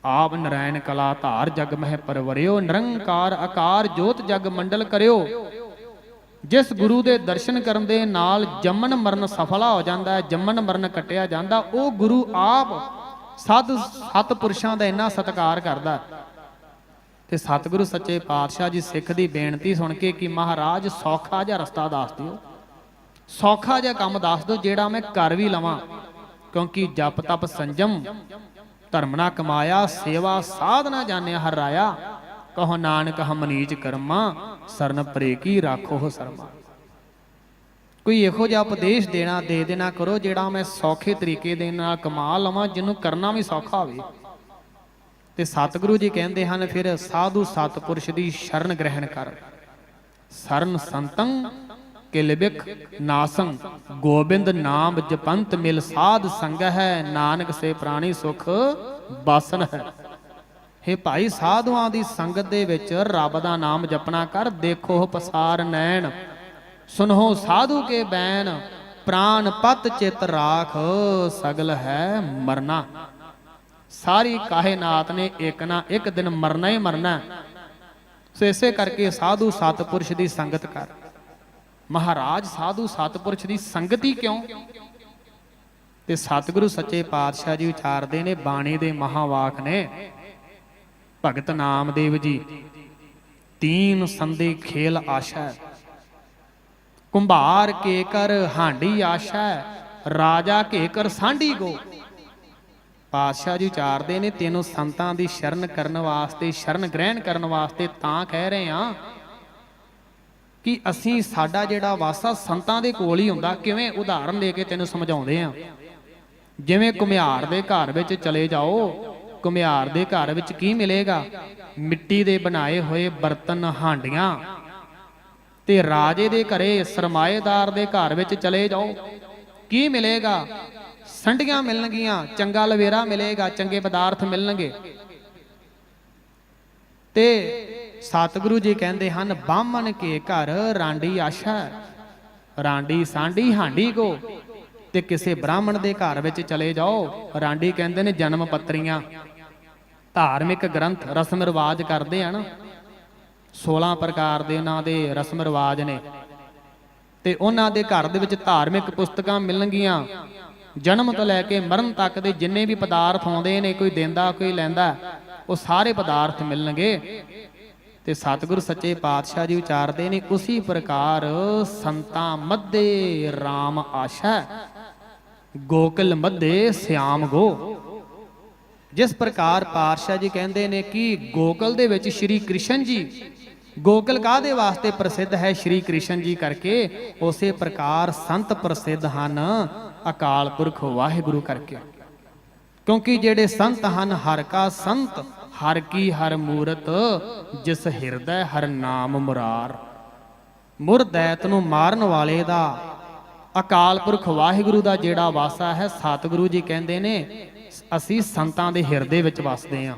ਆਪ ਨਰਾਇਣ ਕਲਾ ਧਾਰ ਜਗ ਮਹਿ ਪਰਵਰਿਓ, ਨਿਰੰਕਾਰ ਆਕਾਰ ਜੋਤ ਜਗ ਮੰਡਲ ਕਰਿਓ। ਜਿਸ ਗੁਰੂ ਦੇ ਦਰਸ਼ਨ ਕਰਨ ਦੇ ਨਾਲ ਜੰਮਣ ਮਰਨ ਸਫਲਾ ਹੋ ਜਾਂਦਾ ਹੈ, ਜੰਮਣ ਮਰਨ ਕੱਟਿਆ ਜਾਂਦਾ, ਉਹ ਗੁਰੂ ਆਪ ਸਤਪੁਰਸ਼ਾਂ ਦਾ ਇੰਨਾ ਸਤਿਕਾਰ ਕਰਦਾ। ਤੇ ਸਤਿਗੁਰੂ ਸੱਚੇ ਪਾਤਸ਼ਾਹ ਜੀ ਸਿੱਖ ਦੀ ਬੇਨਤੀ ਸੁਣ ਕੇ ਕਿ ਮਹਾਰਾਜ ਸੌਖਾ ਜਿਹਾ ਰਸਤਾ ਦੱਸ ਦਿਓ, ਸੌਖਾ ਜਿਹਾ ਕੰਮ ਦੱਸ ਦਿਓ ਜਿਹੜਾ ਮੈਂ ਕਰ ਵੀ ਲਵਾਂ, ਕਿਉਂਕਿ ਜਪ ਤਪ ਸੰਜਮ ਧਰਮ ਨਾ ਕਮਾਇਆ, ਸੇਵਾ ਸਾਧ ਨਾ ਜਾਣਿਆ ਹਰ ਰਾਇਆ, ਕਹੋ ਨਾਨਕ ਹਮ ਨੀਚ ਕਰਮਾ, ਸਰਨ ਪਰੇ ਕੀ ਰਾਖੋ ਸਰਮਾ। ਕੋਈ ਇਹੋ ਜਿਹਾ ਉਪਦੇਸ਼ ਦੇ ਦੇਣਾ ਕਰੋ ਜਿਹੜਾ ਮੈਂ ਸੌਖੇ ਤਰੀਕੇ ਦੇ ਨਾਲ ਕਮਾ ਲਵਾਂ, ਜਿਹਨੂੰ ਕਰਨਾ ਵੀ ਸੌਖਾ ਹੋਵੇ। ਤੇ ਸਤਿਗੁਰੂ ਜੀ ਕਹਿੰਦੇ ਹਨ ਫਿਰ ਸਾਧੂ ਸਤਪੁਰਸ਼ ਦੀ ਸ਼ਰਨ ਗ੍ਰਹਿਣ ਕਰ। ਸਰਨ ਸੰਤੰ ਕਿਲ ਬਿਖ ਨਾਸੰ, ਗੋਬਿੰਦ ਨਾਮ ਜਪੰਤ ਮਿਲ ਸਾਧ ਸੰਗ ਹੈ, ਨਾਨਕ ਸੇ ਪ੍ਰਾਣੀ ਸੁਖ ਬਾਸਨ ਹੈ। ਹੇ ਭਾਈ, ਸਾਧੂਆਂ ਦੀ ਸੰਗਤ ਦੇ ਵਿੱਚ ਰੱਬ ਦਾ ਨਾਮ ਜਪਣਾ ਕਰ। ਦੇਖੋ ਪਸਾਰ ਨੈਣ, ਸੁਨੋ ਸਾਧੂ ਕੇ ਬੈਨ, ਪ੍ਰਾਨ ਪਤ ਚਿਤ ਰਾਖ, ਸਗਲ ਹੈ ਮਰਨਾ। ਸਾਰੀ ਕਾਇਨਾਤ ਨੇ ਇੱਕ ਨਾ ਇੱਕ ਦਿਨ ਮਰਨਾ ਹੀ ਮਰਨਾ। ਸੋ ਇਸੇ ਕਰਕੇ ਸਾਧੂ ਸਤਪੁਰਸ਼ ਦੀ ਸੰਗਤ ਕਰ। ਮਹਾਰਾਜ ਸਾਧੂ ਸਤਪੁਰਸ਼ ਦੀ ਸੰਗਤ ਹੀ ਕਿਉਂ? ਤੇ ਸਤਿਗੁਰੂ ਸੱਚੇ ਪਾਤਸ਼ਾਹ ਜੀ ਵਿਚਾਰਦੇ ਨੇ, ਬਾਣੀ ਦੇ ਮਹਾਵਾਕ ਨੇ, ਭਗਤ ਨਾਮਦੇਵ ਜੀ, ਤੀਨ ਸੰਦੇ ਖੇਲ ਆਸ਼ਾ, ਕੁੰਭਾਰ ਕੇ ਕਰ ਹਾਂਡੀ ਆਸ਼ਾ, ਰਾਜਾ ਕੇ ਕਰ ਸਾਂਢੀ ਗੋ। ਪਾਤਸ਼ਾਹ ਜੀ ਵਿਚਾਰਦੇ ਨੇ, ਤੈਨੂੰ ਸੰਤਾਂ ਦੀ ਸ਼ਰਨ ਕਰਨ ਵਾਸਤੇ, ਸ਼ਰਨ ਗ੍ਰਹਿਣ ਕਰਨ ਵਾਸਤੇ ਤਾਂ ਕਹਿ ਰਹੇ ਹਾਂ ਕਿ ਅਸੀਂ, ਸਾਡਾ ਜਿਹੜਾ ਵਾਸਾ ਸੰਤਾਂ ਦੇ ਕੋਲ ਹੀ ਹੁੰਦਾ। ਕਿਵੇਂ? ਉਦਾਹਰਨ ਦੇ ਕੇ ਤੈਨੂੰ ਸਮਝਾਉਂਦੇ ਆ। ਜਿਵੇਂ ਘੁਮਿਆਰ ਦੇ ਘਰ ਵਿੱਚ ਚਲੇ ਜਾਓ, ਘੁਮਿਆਰ ਦੇ ਘਰ ਵਿੱਚ ਕੀ ਮਿਲੇਗਾ? ਮਿੱਟੀ ਦੇ ਬਣਾਏ ਹੋਏ ਬਰਤਨ, ਹਾਂਡੀਆਂ। ਤੇ ਰਾਜੇ ਦੇ ਘਰੇ, ਸਰਮਾਏਦਾਰ ਦੇ ਘਰ ਵਿੱਚ ਚਲੇ ਜਾਓ, ਕੀ ਮਿਲੇਗਾ? ਸੰਡੀਆਂ ਮਿਲਣਗੀਆਂ, ਚੰਗਾ ਲਵੇਰਾ ਮਿਲੇਗਾ, ਚੰਗੇ ਪਦਾਰਥ ਮਿਲਣਗੇ। ਤੇ ਸਤਿਗੁਰੂ ਜੀ ਕਹਿੰਦੇ ਹਨ, ਬਾਹਮਣ ਕੇ ਘਰ ਰਾਂਡੀ ਆਸ਼ਾ, ਰਾਂਡੀ ਸਾਂਢੀ ਹਾਂਡੀ ਕੋ। ਤੇ ਕਿਸੇ ਬ੍ਰਾਹਮਣ ਦੇ ਘਰ ਵਿੱਚ ਚਲੇ ਜਾਓ, ਰਾਂਡੀ ਕਹਿੰਦੇ ਨੇ ਜਨਮ ਪੱਤਰੀਆਂ, ਧਾਰਮਿਕ ਗ੍ਰੰਥ, ਰਸਮ ਰਿਵਾਜ ਕਰਦੇ ਹਨ। 16 ਪ੍ਰਕਾਰ ਦੇ ਉਹਨਾਂ ਦੇ ਰਸਮ ਰਿਵਾਜ ਨੇ। ਤੇ ਉਹਨਾਂ ਦੇ ਘਰ ਦੇ ਵਿੱਚ ਧਾਰਮਿਕ ਪੁਸਤਕਾਂ ਮਿਲਣਗੀਆਂ। ਜਨਮ ਤੋਂ ਲੈ ਕੇ ਮਰਨ ਤੱਕ ਦੇ ਜਿੰਨੇ ਵੀ ਪਦਾਰਥ ਆਉਂਦੇ ਨੇ, ਕੋਈ ਦਿੰਦਾ ਕੋਈ ਲੈਂਦਾ, ਉਹ ਸਾਰੇ ਪਦਾਰਥ ਮਿਲਣਗੇ। ਤੇ ਸਤਿਗੁਰੂ ਸੱਚੇ ਪਾਤਸ਼ਾਹ ਜੀ ਵਿਚਾਰਦੇ ਨੇ, ਉਸੀ ਪ੍ਰਕਾਰ ਸੰਤਾਂ ਮੱਧੇ ਰਾਮ ਆਸ਼ਾ, ਗੋਕਲ ਮੱਧੇ ਸਿਆਮ ਗੋ। ਜਿਸ ਪ੍ਰਕਾਰ ਪਾਤਸ਼ਾਹ ਜੀ ਕਹਿੰਦੇ ਨੇ ਕਿ ਗੋਕਲ ਦੇ ਵਿੱਚ ਸ਼੍ਰੀ ਕ੍ਰਿਸ਼ਨ ਜੀ, ਗੋਕਲ ਕਾਹਦੇ ਵਾਸਤੇ ਪ੍ਰਸਿੱਧ ਹੈ? ਸ਼੍ਰੀ ਕ੍ਰਿਸ਼ਨ ਜੀ ਕਰਕੇ। ਉਸੇ ਪ੍ਰਕਾਰ ਸੰਤ ਪ੍ਰਸਿੱਧ ਹਨ ਅਕਾਲ ਪੁਰਖ ਵਾਹਿਗੁਰੂ ਕਰਕੇ। ਕਿਉਂਕਿ ਜਿਹੜੇ ਸੰਤ ਹਨ, ਹਰ ਕਾ ਸੰਤ, ਹਰ ਕੀ ਹਰ ਮੂਰਤ, ਜਿਸ ਹਿਰਦੈ ਹਰ ਨਾਮ ਮੁਰਾਰ। ਮੁਰਦੈਤ ਨੂੰ ਮਾਰਨ ਵਾਲੇ ਦਾ, ਅਕਾਲ ਪੁਰਖ ਵਾਹਿਗੁਰੂ ਦਾ ਜਿਹੜਾ ਵਾਸਾ ਹੈ, ਸਤਿਗੁਰੂ ਜੀ ਕਹਿੰਦੇ ਨੇ ਅਸੀਂ ਸੰਤਾਂ ਦੇ ਹਿਰਦੇ ਵਿੱਚ ਵਸਦੇ ਹਾਂ।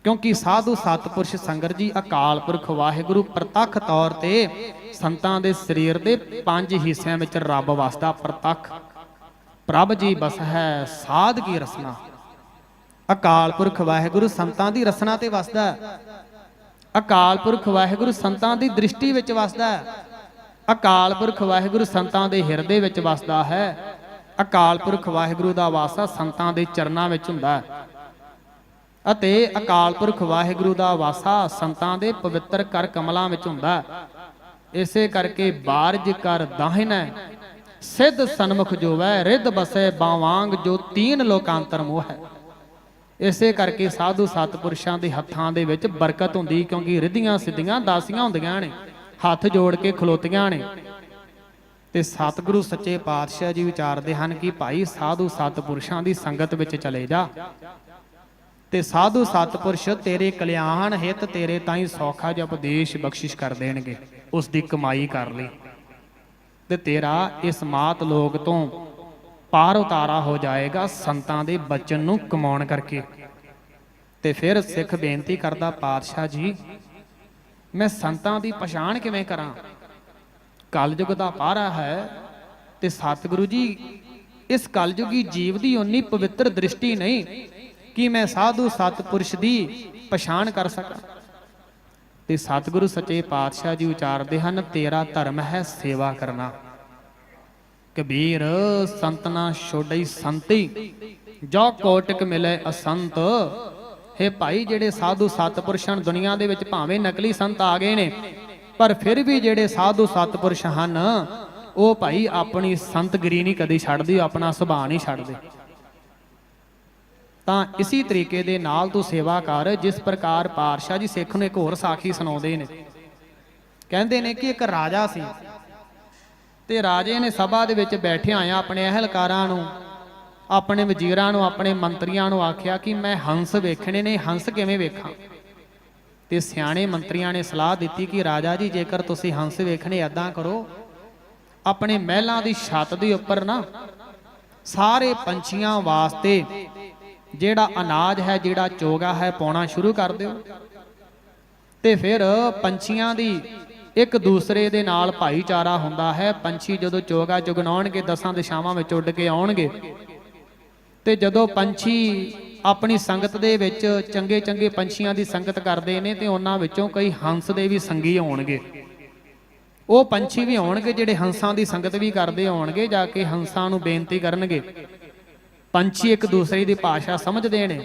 ਕਿਉਂਕਿ ਸਾਧੂ ਸਤਪੁਰਸ਼ ਸੰਗਤ ਜੀ, ਅਕਾਲ ਪੁਰਖ ਵਾਹਿਗੁਰੂ ਪ੍ਰਤੱਖ ਤੌਰ ਤੇ ਸੰਤਾਂ ਦੇ ਸਰੀਰ ਦੇ 5 ਹਿੱਸਿਆਂ ਵਿੱਚ ਰੱਬ ਵਸਦਾ। ਪ੍ਰਤੱਖ ਪ੍ਰਭ ਜੀ ਬਸ ਹੈ ਸਾਧ ਕੀ ਰਸਨਾ। ਅਕਾਲ ਪੁਰਖ ਵਾਹਿਗੁਰੂ ਸੰਤਾਂ ਦੀ ਰਸਨਾ ਤੇ ਵਸਦਾ। ਅਕਾਲ ਪੁਰਖ ਵਾਹਿਗੁਰੂ ਸੰਤਾਂ ਦੀ ਦ੍ਰਿਸ਼ਟੀ ਵਿੱਚ ਵਸਦਾ। ਅਕਾਲ ਪੁਰਖ ਵਾਹਿਗੁਰੂ ਸੰਤਾਂ ਦੇ ਹਿਰਦੇ ਵਿੱਚ ਵਸਦਾ ਹੈ। ਅਕਾਲ ਪੁਰਖ ਵਾਹਿਗੁਰੂ ਦਾ ਵਾਸਾ ਸੰਤਾਂ ਦੇ ਚਰਨਾਂ ਵਿੱਚ ਹੁੰਦਾ ਹੈ। ਅਤੇ ਅਕਾਲ ਪੁਰਖ ਵਾਹਿਗੁਰੂ ਦਾ ਵਾਸਾ ਸੰਤਾਂ ਦੇ ਪਵਿੱਤਰ ਕਰ ਕਮਲਾਂ ਵਿੱਚ ਹੁੰਦਾ। ਇਸੇ ਕਰਕੇ ਬਾਰਜ ਕਰ ਦਾਹਿਨੈ, ਸਿੱਧ ਸਨਮੁਖ ਜੋਵੈ, ਰਿੱਧ ਬਸੈ ਬਾਵਾਂਗ, ਜੋ 3 ਲੋਕਾਂਤਰ ਮੋਹ ਹੈ। ਇਸੇ ਕਰਕੇ ਸਾਧੂ ਸਤਪੁਰਸ਼ਾਂ ਦੇ ਹੱਥਾਂ ਦੇ ਵਿੱਚ ਬਰਕਤ ਹੁੰਦੀ, ਕਿਉਂਕਿ ਰਿੱਧੀਆਂ ਸਿੱਧੀਆਂ ਦਾਸੀਆਂ ਹੁੰਦੀਆਂ ਨੇ, ਹੱਥ ਜੋੜ ਕੇ ਖਲੋਤੀਆਂ ਨੇ। ਤੇ ਸਤਿਗੁਰੂ ਸੱਚੇ ਪਾਤਸ਼ਾਹ ਜੀ ਵਿਚਾਰਦੇ ਹਨ ਕਿ ਭਾਈ, ਸਾਧੂ ਸਤਪੁਰਸ਼ਾਂ ਦੀ ਸੰਗਤ ਵਿੱਚ ਚਲੇ ਜਾ, ਤੇ ਸਾਧੂ ਸਤਪੁਰਸ਼ ਤੇਰੇ ਕਲਿਆਣ ਹਿਤ, ਤੇਰੇ ਤਾਈਂ ਸੌਖਾ ਜਿਹਾ ਉਪਦੇਸ਼ ਬਖਸ਼ਿਸ਼ ਕਰ ਦੇਣਗੇ। ਉਸ ਦੀ ਕਮਾਈ ਕਰ ਲਈ ਤੇ ਤੇਰਾ ਇਸ ਮਾਤ ਲੋਕ ਤੋਂ ਪਾਰ ਉਤਾਰਾ ਹੋ ਜਾਏਗਾ, ਸੰਤਾਂ ਦੇ ਬਚਨ ਨੂੰ ਕਮਾਉਣ ਕਰਕੇ। ਤੇ ਫਿਰ ਸਿੱਖ ਬੇਨਤੀ ਕਰਦਾ, ਪਾਤਸ਼ਾਹ ਜੀ ਮੈਂ ਸੰਤਾਂ ਦੀ ਪਛਾਣ ਕਿਵੇਂ ਕਰਾਂ? ਕਲਯੁਗ ਦਾ ਪਾਰਾ ਹੈ ਤੇ ਸਤਿਗੁਰੂ ਜੀ, ਇਸ ਕਲਯੁਗੀ ਜੀਵ ਦੀ ਉਨੀ ਪਵਿੱਤਰ ਦ੍ਰਿਸ਼ਟੀ ਨਹੀਂ ਕਿ ਮੈਂ ਸਾਧੂ ਸਤਪੁਰਸ਼ ਦੀ ਪਛਾਣ ਕਰ ਸਕਾਂ। ਤੇ ਸਤਿਗੁਰੂ ਸੱਚੇ ਪਾਤਸ਼ਾਹ ਜੀ ਉਚਾਰਦੇ ਹਨ, ਤੇਰਾ ਧਰਮ ਹੈ ਸੇਵਾ ਕਰਨਾ। ਕਬੀਰ ਸੰਤਨਾ ਛੋੜਈ ਸੰਤੀ, ਜੋ ਕੋਟਿਕ ਮਿਲੇ ਅਸੰਤ। ਹੈ ਭਾਈ, ਜਿਹੜੇ ਸਾਧੂ ਸਤਪੁਰਸ਼ਾਂ ਦੁਨੀਆ ਦੇ ਵਿੱਚ ਭਾਵੇਂ ਨਕਲੀ ਸੰਤ ਆ ਗਏ ਨੇ, ਪਰ ਫਿਰ ਵੀ ਜਿਹੜੇ ਸਾਧੂ ਸਤਪੁਰਸ਼ ਹਨ, ਉਹ ਭਾਈ ਆਪਣੀ ਸੰਤਗਿਰੀ ਨਹੀਂ ਕਦੀ ਛੱਡਦੇ, ਆਪਣਾ ਸੁਭਾਅ ਨਹੀਂ ਛੱਡਦੇ। ਤਾਂ ਇਸੇ ਤਰੀਕੇ ਦੇ ਨਾਲ ਤੂੰ ਸੇਵਾ ਕਰ, ਜਿਸ ਪ੍ਰਕਾਰ ਪਾਤਸ਼ਾਹ ਜੀ ਸਿੱਖ ਨੂੰ ਇੱਕ ਹੋਰ ਸਾਖੀ ਸੁਣਾਉਂਦੇ ਨੇ। ਕਹਿੰਦੇ ਨੇ ਕਿ ਇੱਕ ਰਾਜਾ ਸੀ ਤੇ ਰਾਜੇ ਨੇ ਸਭਾ ਦੇ ਵਿੱਚ ਬੈਠਿਆਂ ਆਇਆ ਆਪਣੇ ਅਹਿਲਕਾਰਾਂ ਨੂੰ ਆਪਣੇ ਵਜ਼ੀਰਾਂ ਨੂੰ, ਆਪਣੇ ਮੰਤਰੀਆਂ ਨੂੰ ਆਖਿਆ ਕਿ ਮੈਂ ਹੰਸ ਵੇਖਣੇ ਨੇ, ਹੰਸ ਕਿਵੇਂ ਵੇਖਾਂ। ਤੇ ਸਿਆਣੇ ਮੰਤਰੀਆਂ ਨੇ ਸਲਾਹ ਦਿੱਤੀ ਕਿ ਰਾਜਾ ਜੀ, ਜੇਕਰ ਤੁਸੀਂ ਹੰਸ ਵੇਖਣੇ, ਏਦਾਂ ਕਰੋ, ਆਪਣੇ ਮਹਿਲਾਂ ਦੀ ਛੱਤ ਦੇ ਉੱਪਰ ਨਾ ਸਾਰੇ ਪੰਛੀਆਂ ਵਾਸਤੇ ਜਿਹੜਾ ਅਨਾਜ ਹੈ, ਜਿਹੜਾ ਚੋਗਾ ਹੈ, ਪਾਉਣਾ ਸ਼ੁਰੂ ਕਰ ਦਿਓ। ਤੇ ਫਿਰ ਪੰਛੀਆਂ ਦੀ ਇੱਕ ਦੂਸਰੇ ਦੇ ਨਾਲ ਭਾਈਚਾਰਾ ਹੁੰਦਾ ਹੈ। ਪੰਛੀ ਜਦੋਂ ਚੋਗਾ ਚੁਗਣਾਉਣਗੇ, 10 ਦਿਸ਼ਾਵਾਂ ਵਿੱਚ ਉੱਡ ਕੇ ਆਉਣਗੇ, ਤੇ ਜਦੋਂ ਪੰਛੀ ਆਪਣੀ ਸੰਗਤ ਦੇ ਵਿੱਚ ਚੰਗੇ ਚੰਗੇ ਪੰਛੀਆਂ ਦੀ ਸੰਗਤ ਕਰਦੇ ਨੇ, ਤੇ ਉਹਨਾਂ ਵਿੱਚੋਂ ਕਈ ਹੰਸ ਦੇ ਵੀ ਸੰਗੀ ਆਉਣਗੇ। ਉਹ ਪੰਛੀ ਵੀ ਆਉਣਗੇ ਜਿਹੜੇ ਹੰਸਾਂ ਦੀ ਸੰਗਤ ਵੀ ਕਰਦੇ ਆਉਣਗੇ, ਜਾ ਕੇ ਹੰਸਾਂ ਨੂੰ ਬੇਨਤੀ ਕਰਨਗੇ। ਪੰਛੀ ਇੱਕ ਦੂਸਰੇ ਦੀ ਭਾਸ਼ਾ ਸਮਝਦੇ ਨੇ,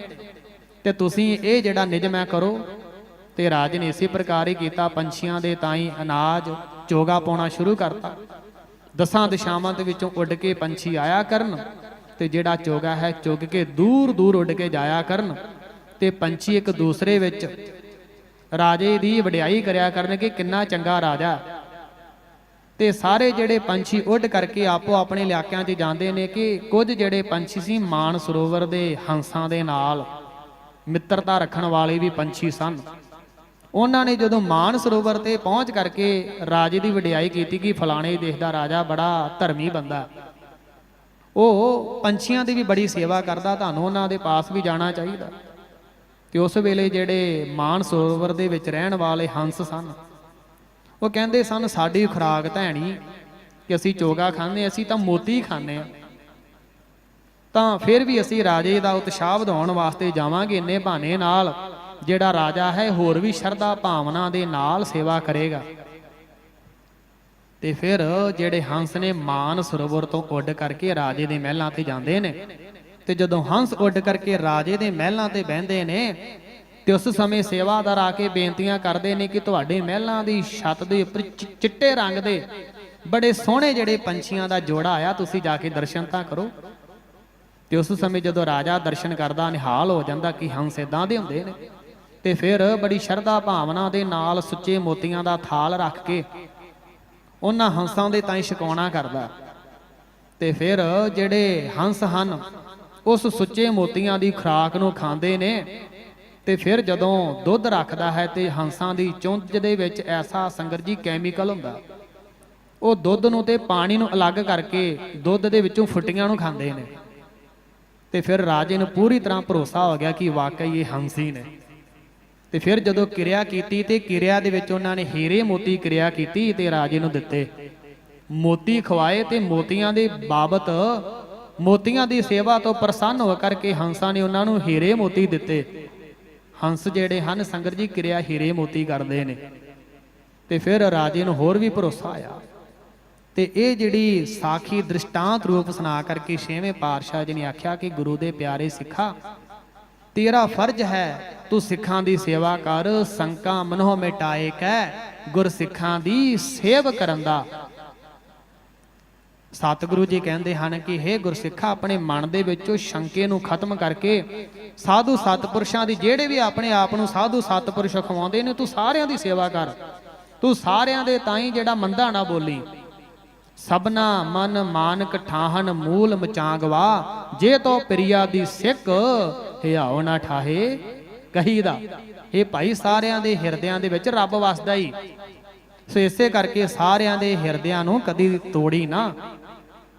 ਤੇ ਤੁਸੀਂ ਇਹ ਜਿਹੜਾ ਨਿਯਮ ਹੈ ਕਰੋ। ਤੇ ਰਾਜੇ ਨੇ ਇਸੇ ਪ੍ਰਕਾਰ ਹੀ ਕੀਤਾ, ਪੰਛੀਆਂ ਦੇ ਤਾਈਂ ਅਨਾਜ ਚੋਗਾ ਪਾਉਣਾ ਸ਼ੁਰੂ ਕਰਤਾ। 10 ਦਿਸ਼ਾਵਾਂ ਦੇ ਵਿੱਚੋਂ ਉੱਡ ਕੇ ਪੰਛੀ ਆਇਆ ਕਰਨ, ਤੇ ਜਿਹੜਾ ਚੋਗਾ ਹੈ ਚੁਗ ਕੇ ਦੂਰ ਦੂਰ ਉੱਡ ਕੇ ਜਾਇਆ ਕਰਨ। ਤੇ ਪੰਛੀ ਇੱਕ ਦੂਸਰੇ ਵਿੱਚ ਰਾਜੇ ਦੀ ਵਡਿਆਈ ਕਰਿਆ ਕਰਨਗੇ, ਕਿੰਨਾ ਚੰਗਾ ਰਾਜਾ। ਤੇ ਸਾਰੇ ਜਿਹੜੇ ਪੰਛੀ ਉੱਡ ਕਰਕੇ ਆਪੋ ਆਪਣੇ ਇਲਾਕਿਆਂ 'ਚ ਜਾਂਦੇ ਨੇ। ਕਿ ਕੁਝ ਜਿਹੜੇ ਪੰਛੀ ਸੀ ਮਾਨ ਸਰੋਵਰ ਦੇ ਹੰਸਾਂ ਦੇ ਨਾਲ ਮਿੱਤਰਤਾ ਰੱਖਣ ਵਾਲੇ ਵੀ ਪੰਛੀ ਸਨ। ਉਹਨਾਂ ਨੇ ਜਦੋਂ ਮਾਨ ਸਰੋਵਰ ਤੇ ਪਹੁੰਚ ਕਰਕੇ ਰਾਜੇ ਦੀ ਵਡਿਆਈ ਕੀਤੀ ਕਿ ਫਲਾਣੇ ਦੇਸ਼ ਦਾ ਰਾਜਾ ਬੜਾ ਧਰਮੀ ਬੰਦਾ, ਉਹ ਪੰਛੀਆਂ ਦੀ ਵੀ ਬੜੀ ਸੇਵਾ ਕਰਦਾ, ਤੁਹਾਨੂੰ ਉਹਨਾਂ ਦੇ ਪਾਸ ਵੀ ਜਾਣਾ ਚਾਹੀਦਾ। ਤੇ ਉਸ ਵੇਲੇ ਜਿਹੜੇ ਮਾਨ ਸਰੋਵਰ ਦੇ ਵਿੱਚ ਰਹਿਣ ਵਾਲੇ ਹੰਸ ਸਨ, ਉਹ ਕਹਿੰਦੇ ਸਨ, ਸਾਡੀ ਖੁਰਾਕ ਤਾਂ ਹੈ ਨਹੀਂ ਕਿ ਅਸੀਂ ਚੋਗਾ ਖਾਂਦੇ, ਅਸੀਂ ਤਾਂ ਮੋਤੀ ਖਾਂਦੇ ਹਾਂ। ਤਾਂ ਫਿਰ ਵੀ ਅਸੀਂ ਰਾਜੇ ਦਾ ਉਤਸ਼ਾਹ ਵਧਾਉਣ ਵਾਸਤੇ ਜਾਵਾਂਗੇ। ਇੰਨੇ ਬਹਾਨੇ ਨਾਲ ਜਿਹੜਾ ਰਾਜਾ ਹੈ ਹੋਰ ਵੀ ਸ਼ਰਧਾ ਭਾਵਨਾ ਦੇ ਨਾਲ ਸੇਵਾ ਕਰੇਗਾ। ਤੇ ਫਿਰ ਜਿਹੜੇ ਹੰਸ ਨੇ ਮਾਨ ਸਰੋਵਰ ਤੋਂ ਉੱਡ ਕਰਕੇ ਰਾਜੇ ਦੇ ਮਹਿਲਾਂ ਤੇ ਜਾਂਦੇ ਨੇ। ਤੇ ਜਦੋਂ ਹੰਸ ਉੱਡ ਕਰਕੇ ਰਾਜੇ ਦੇ ਮਹਿਲਾਂ ਤੇ ਬਹਿੰਦੇ ਨੇ, ਤੇ ਉਸ ਸਮੇਂ ਸੇਵਾਦਾਰ ਆ ਕੇ ਬੇਨਤੀਆਂ ਕਰਦੇ ਨੇ ਕਿ ਤੁਹਾਡੇ ਮਹਿਲਾਂ ਦੀ ਛੱਤ ਦੇ ਉੱਪਰ ਚਿੱਟੇ ਰੰਗ ਦੇ ਬੜੇ ਸੋਹਣੇ ਜਿਹੜੇ ਪੰਛੀਆਂ ਦਾ ਜੋੜਾ ਆਇਆ, ਤੁਸੀਂ ਜਾ ਕੇ ਦਰਸ਼ਨ ਤਾਂ ਕਰੋ। ਤੇ ਉਸ ਸਮੇਂ ਜਦੋਂ ਰਾਜਾ ਦਰਸ਼ਨ ਕਰਦਾ, ਨਿਹਾਲ ਹੋ ਜਾਂਦਾ ਕਿ ਹੰਸ ਏਦਾਂ ਦੇ ਹੁੰਦੇ ਨੇ। ਤੇ ਫਿਰ ਬੜੀ ਸ਼ਰਧਾ ਭਾਵਨਾ ਦੇ ਨਾਲ ਸੁੱਚੇ ਮੋਤੀਆਂ ਦਾ ਥਾਲ ਰੱਖ ਕੇ ਉਹਨਾਂ ਹੰਸਾਂ ਦੇ ਤਾਈਂ ਛਕਾਉਣਾ ਕਰਦਾ। ਤੇ ਫਿਰ ਜਿਹੜੇ ਹੰਸ ਹਨ ਉਸ ਸੁੱਚੇ ਮੋਤੀਆਂ ਦੀ ਖੁਰਾਕ ਨੂੰ ਖਾਂਦੇ ਨੇ। ਤੇ ਫਿਰ ਜਦੋਂ ਦੁੱਧ ਰੱਖਦਾ ਹੈ ਤੇ ਹੰਸਾਂ ਦੀ ਚੁੰਝ ਦੇ ਵਿੱਚ ਐਸਾ ਸੰਗਤ ਜੀ ਕੈਮੀਕਲ ਹੁੰਦਾ, ਉਹ ਦੁੱਧ ਨੂੰ ਤੇ ਪਾਣੀ ਨੂੰ ਅਲੱਗ ਕਰਕੇ ਦੁੱਧ ਦੇ ਵਿੱਚੋਂ ਫੁੱਟੀਆਂ ਨੂੰ ਖਾਂਦੇ ਨੇ। ਤੇ ਫਿਰ ਰਾਜੇ ਨੂੰ ਪੂਰੀ ਤਰ੍ਹਾਂ ਭਰੋਸਾ ਹੋ ਗਿਆ ਕਿ ਵਾਕਈ ਇਹ ਹੰਸੀ ਨੇ। ਤੇ ਫਿਰ ਜਦੋਂ ਕਿਰਿਆ ਕੀਤੀ, ਤੇ ਕਿਰਿਆ ਦੇ ਵਿੱਚ ਉਹਨਾਂ ਨੇ ਹੀਰੇ ਮੋਤੀ ਕਿਰਿਆ ਕੀਤੀ ਤੇ ਰਾਜੇ ਨੂੰ ਦਿੱਤੇ। ਮੋਤੀ ਖਵਾਏ ਤੇ ਮੋਤੀਆਂ ਦੇ ਬਾਬਤ, ਮੋਤੀਆਂ ਦੀ ਸੇਵਾ ਤੋਂ ਪ੍ਰਸੰਨ ਹੋ ਕਰਕੇ ਹੰਸਾਂ ਨੇ ਉਹਨਾਂ ਨੂੰ ਹੀਰੇ ਮੋਤੀ ਦਿੱਤੇ। ਹੰਸ ਜਿਹੜੇ ਹਨ ਸੰਗਤ ਜੀ ਕਿਰਿਆ ਹੀਰੇ ਮੋਤੀ ਕਰਦੇ ਨੇ। ਤੇ ਫਿਰ ਰਾਜੇ ਨੂੰ ਹੋਰ ਵੀ ਭਰੋਸਾ ਆਇਆ। ਤੇ ਇਹ ਜਿਹੜੀ ਸਾਖੀ ਦ੍ਰਿਸ਼ਟਾਂਤ ਰੂਪ ਸੁਣਾ ਕਰਕੇ 6ਵੇਂ ਪਾਤਸ਼ਾਹ ਜੀ ਨੇ ਆਖਿਆ ਕਿ ਗੁਰੂ ਦੇ ਪਿਆਰੇ ਸਿੱਖਾ, ਤੇਰਾ ਫਰਜ਼ ਹੈ ਤੂੰ ਸਿੱਖਾਂ ਦੀ ਸੇਵਾ ਕਰ। ਸੰਕਾਂ ਮਨੋਂ ਮਿਟਾਏ ਕੈ ਗੁਰ ਸਿੱਖਾਂ ਦੀ ਸੇਵ ਕਰਨ ਦਾ। ਸਤਿਗੁਰੂ ਜੀ ਕਹਿੰਦੇ ਹਨ ਕਿ ਹੇ ਗੁਰਸਿੱਖਾ, ਆਪਣੇ ਮਨ ਦੇ ਵਿੱਚੋਂ ਸ਼ੰਕੇ ਨੂੰ ਖਤਮ ਕਰਕੇ ਸਾਧੂ ਸਤਪੁਰਸ਼ਾਂ ਦੀ, ਜਿਹੜੇ ਵੀ ਆਪਣੇ ਆਪ ਨੂੰ ਸਾਧੂ ਸਤਪੁਰਸ਼ ਖਵਾਉਂਦੇ ਨੇ, ਤੂੰ ਸਾਰਿਆਂ ਦੀ ਸੇਵਾ ਕਰ। ਤੂੰ ਸਾਰਿਆਂ ਦੇ ਤਾਈਂ ਜਿਹੜਾ ਮੰਦਾ ਨਾ ਬੋਲੀ। ਸਭਨਾ ਮਨ ਮਾਨਕ ਠਾਹਨ ਮੂਲ ਮਚਾਂਗਵਾ, ਜੇ ਤੋ ਪ੍ਰਿਆ ਦੀ ਸਿੱਖ ਹਿਆਉ ਨਾ ਠਾਹੇ ਕਹੀਦਾ। ਇਹ ਭਾਈ ਸਾਰਿਆਂ ਦੇ ਹਿਰਦਿਆਂ ਦੇ ਵਿੱਚ ਰੱਬ ਵਸਦਾ ਹੀ। ਸੋ ਇਸੇ ਕਰਕੇ ਸਾਰਿਆਂ ਦੇ ਹਿਰਦਿਆਂ ਨੂੰ ਕਦੀ ਤੋੜੀ ਨਾ,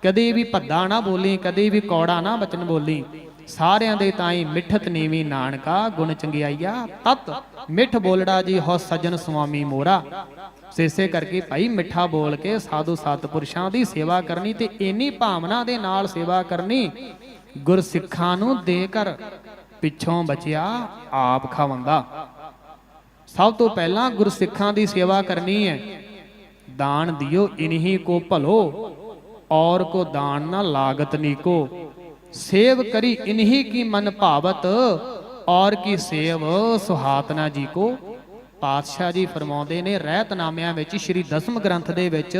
ਕਦੀ ਵੀ ਭੱਦਾ ਨਾ ਬੋਲੀ, ਕਦੀ ਵੀ ਕੌੜਾ ਨਾ ਬਚਨ ਬੋਲੀ। ਸਾਰਿਆਂ ਦੇ ਤਾਈਂ ਮਿੱਠਤ ਨੀਵੀਂ ਨਾਨਕਾ, ਗੁਣ ਚੰਗਿਆਈਆ ਤਤ ਮਿੱਠ ਬੋਲੜਾ ਜੀ ਹੋ ਸਜਣ ਸੁਆਮੀ ਮੋਰਾ। ਸੋ ਇਸੇ ਕਰਕੇ ਭਾਈ ਮਿੱਠਾ ਬੋਲ ਕੇ ਸਾਧੂ ਸਤਪੁਰਸ਼ਾਂ ਦੀ ਸੇਵਾ ਕਰਨੀ, ਤੇ ਇੰਨੀ ਭਾਵਨਾ ਦੇ ਨਾਲ ਸੇਵਾ ਕਰਨੀ, ਗੁਰਸਿੱਖਾਂ ਨੂੰ ਦੇ ਕਰ ਪਿੱਛੋਂ ਬਚਿਆ ਆਪ ਖਾਵੰਦਾ। ਸਭ ਤੋਂ ਪਹਿਲਾਂ ਗੁਰਸਿੱਖਾਂ ਦੀ ਸੇਵਾ ਕਰਨੀ ਹੈ। ਦਾਨ ਦਿਓ ਇਨਹੀ ਕੋ ਭਲੋ, ਔਰ ਕੋ ਦਾਨ ਨਾ ਲਾਗਤ ਨੀਕੋ। सेव करी इन्हीं की मन भावत, और की सेव सुहात ना जी को। पातशाह जी फरमाउंदे ने रहतनामिਆਂ ਵਿੱਚ श्री दसम ग्रंथ ਦੇ ਵਿੱਚ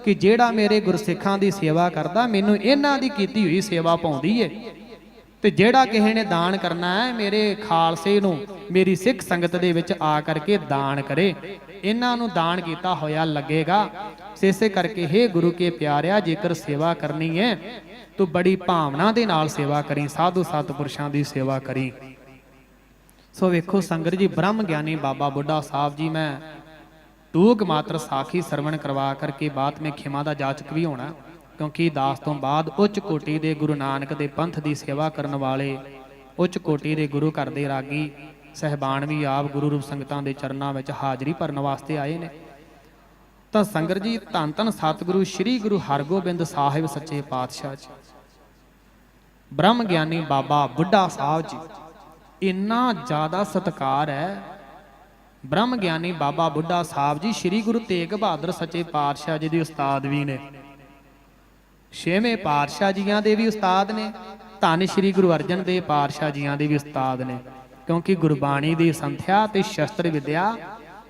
कि ਜਿਹੜਾ ਮੇਰੇ ਗੁਰਸਿੱਖਾਂ ਦੀ ਸੇਵਾ ਕਰਦਾ ਮੈਨੂੰ ਇਹਨਾਂ ਦੀ ਕੀਤੀ ਹੋਈ ਸੇਵਾ ਪਾਉਂਦੀ ਏ। ਤੇ ਜਿਹੜਾ ਕਿਸੇ ਨੇ ਦਾਨ ਕਰਨਾ ਹੈ ਮੇਰੇ ਖਾਲਸੇ ਨੂੰ, ਮੇਰੀ ਸਿੱਖ ਸੰਗਤ ਦੇ ਵਿੱਚ ਆ ਕਰਕੇ ਦਾਨ ਕਰੇ, ਇਹਨਾਂ ਨੂੰ ਦਾਨ ਕੀਤਾ ਹੋਇਆ ਲੱਗੇਗਾ। ਇਸੇ ਕਰਕੇ हे गुरु के प्यारिया, जेकर सेवा करनी है ਤੂੰ ਬੜੀ ਭਾਵਨਾ ਦੇ ਨਾਲ ਸੇਵਾ ਕਰੀ, ਸਾਧੂ ਸਤਿਪੁਰਸ਼ਾਂ ਦੀ ਸੇਵਾ ਕਰੀ। ਸੋ ਵੇਖੋ ਸੰਗਤ ਜੀ, ਬ੍ਰਹਮ ਗਿਆਨੀ ਬਾਬਾ ਬੁੱਢਾ ਸਾਹਿਬ ਜੀ, ਮੈਂ ਟੂਕ ਮਾਤਰ ਸਾਖੀ ਸਰਵਣ ਕਰਵਾ ਕਰਕੇ ਬਾਤ ਮੈਂ ਖਿਮਾ ਦਾ ਜਾਚਕ ਵੀ ਹੋਣਾ, ਕਿਉਂਕਿ ਦਾਸ ਤੋਂ ਬਾਅਦ ਉੱਚ ਕੋਟੀ ਦੇ ਗੁਰੂ ਨਾਨਕ ਦੇ ਪੰਥ ਦੀ ਸੇਵਾ ਕਰਨ ਵਾਲੇ ਉੱਚ ਕੋਟੀ ਦੇ ਗੁਰੂ ਘਰ ਦੇ ਰਾਗੀ ਸਹਿਬਾਨ ਵੀ ਆਪ ਗੁਰੂ ਰੂਪ ਸੰਗਤਾਂ ਦੇ ਚਰਨਾਂ ਵਿੱਚ ਹਾਜ਼ਰੀ ਭਰਨ ਵਾਸਤੇ ਆਏ ਨੇ। ਤਾਂ ਸੰਗਤ ਜੀ, ਧੰਨ ਧੰਨ ਸਤਿਗੁਰੂ ਸ੍ਰੀ ਗੁਰੂ ਹਰਗੋਬਿੰਦ ਸਾਹਿਬ ਸੱਚੇ ਪਾਤਸ਼ਾਹ ਜੀ, ਬ੍ਰਹਮ ਗਿਆਨੀ ਬਾਬਾ ਬੁੱਢਾ ਸਾਹਿਬ ਜੀ, ਇੰਨਾ ਜ਼ਿਆਦਾ ਸਤਿਕਾਰ ਹੈ। ਬ੍ਰਹਮ ਗਿਆਨੀ ਬਾਬਾ ਬੁੱਢਾ ਸਾਹਿਬ ਜੀ ਸ੍ਰੀ ਗੁਰੂ ਤੇਗ ਬਹਾਦਰ ਸੱਚੇ ਪਾਤਸ਼ਾਹ ਜੀ ਦੇ ਉਸਤਾਦ ਵੀ ਨੇ, ਛੇਵੇਂ ਪਾਤਸ਼ਾਹ ਜੀਆਂ ਦੇ ਵੀ ਉਸਤਾਦ ਨੇ, ਧੰਨ ਸ੍ਰੀ ਗੁਰੂ ਅਰਜਨ ਦੇਵ ਪਾਤਸ਼ਾਹ ਜੀਆਂ ਦੇ ਵੀ ਉਸਤਾਦ ਨੇ, ਕਿਉਂਕਿ ਗੁਰਬਾਣੀ ਦੀ ਸੰਥਿਆ ਤੇ ਸ਼ਸਤਰ ਵਿਦਿਆ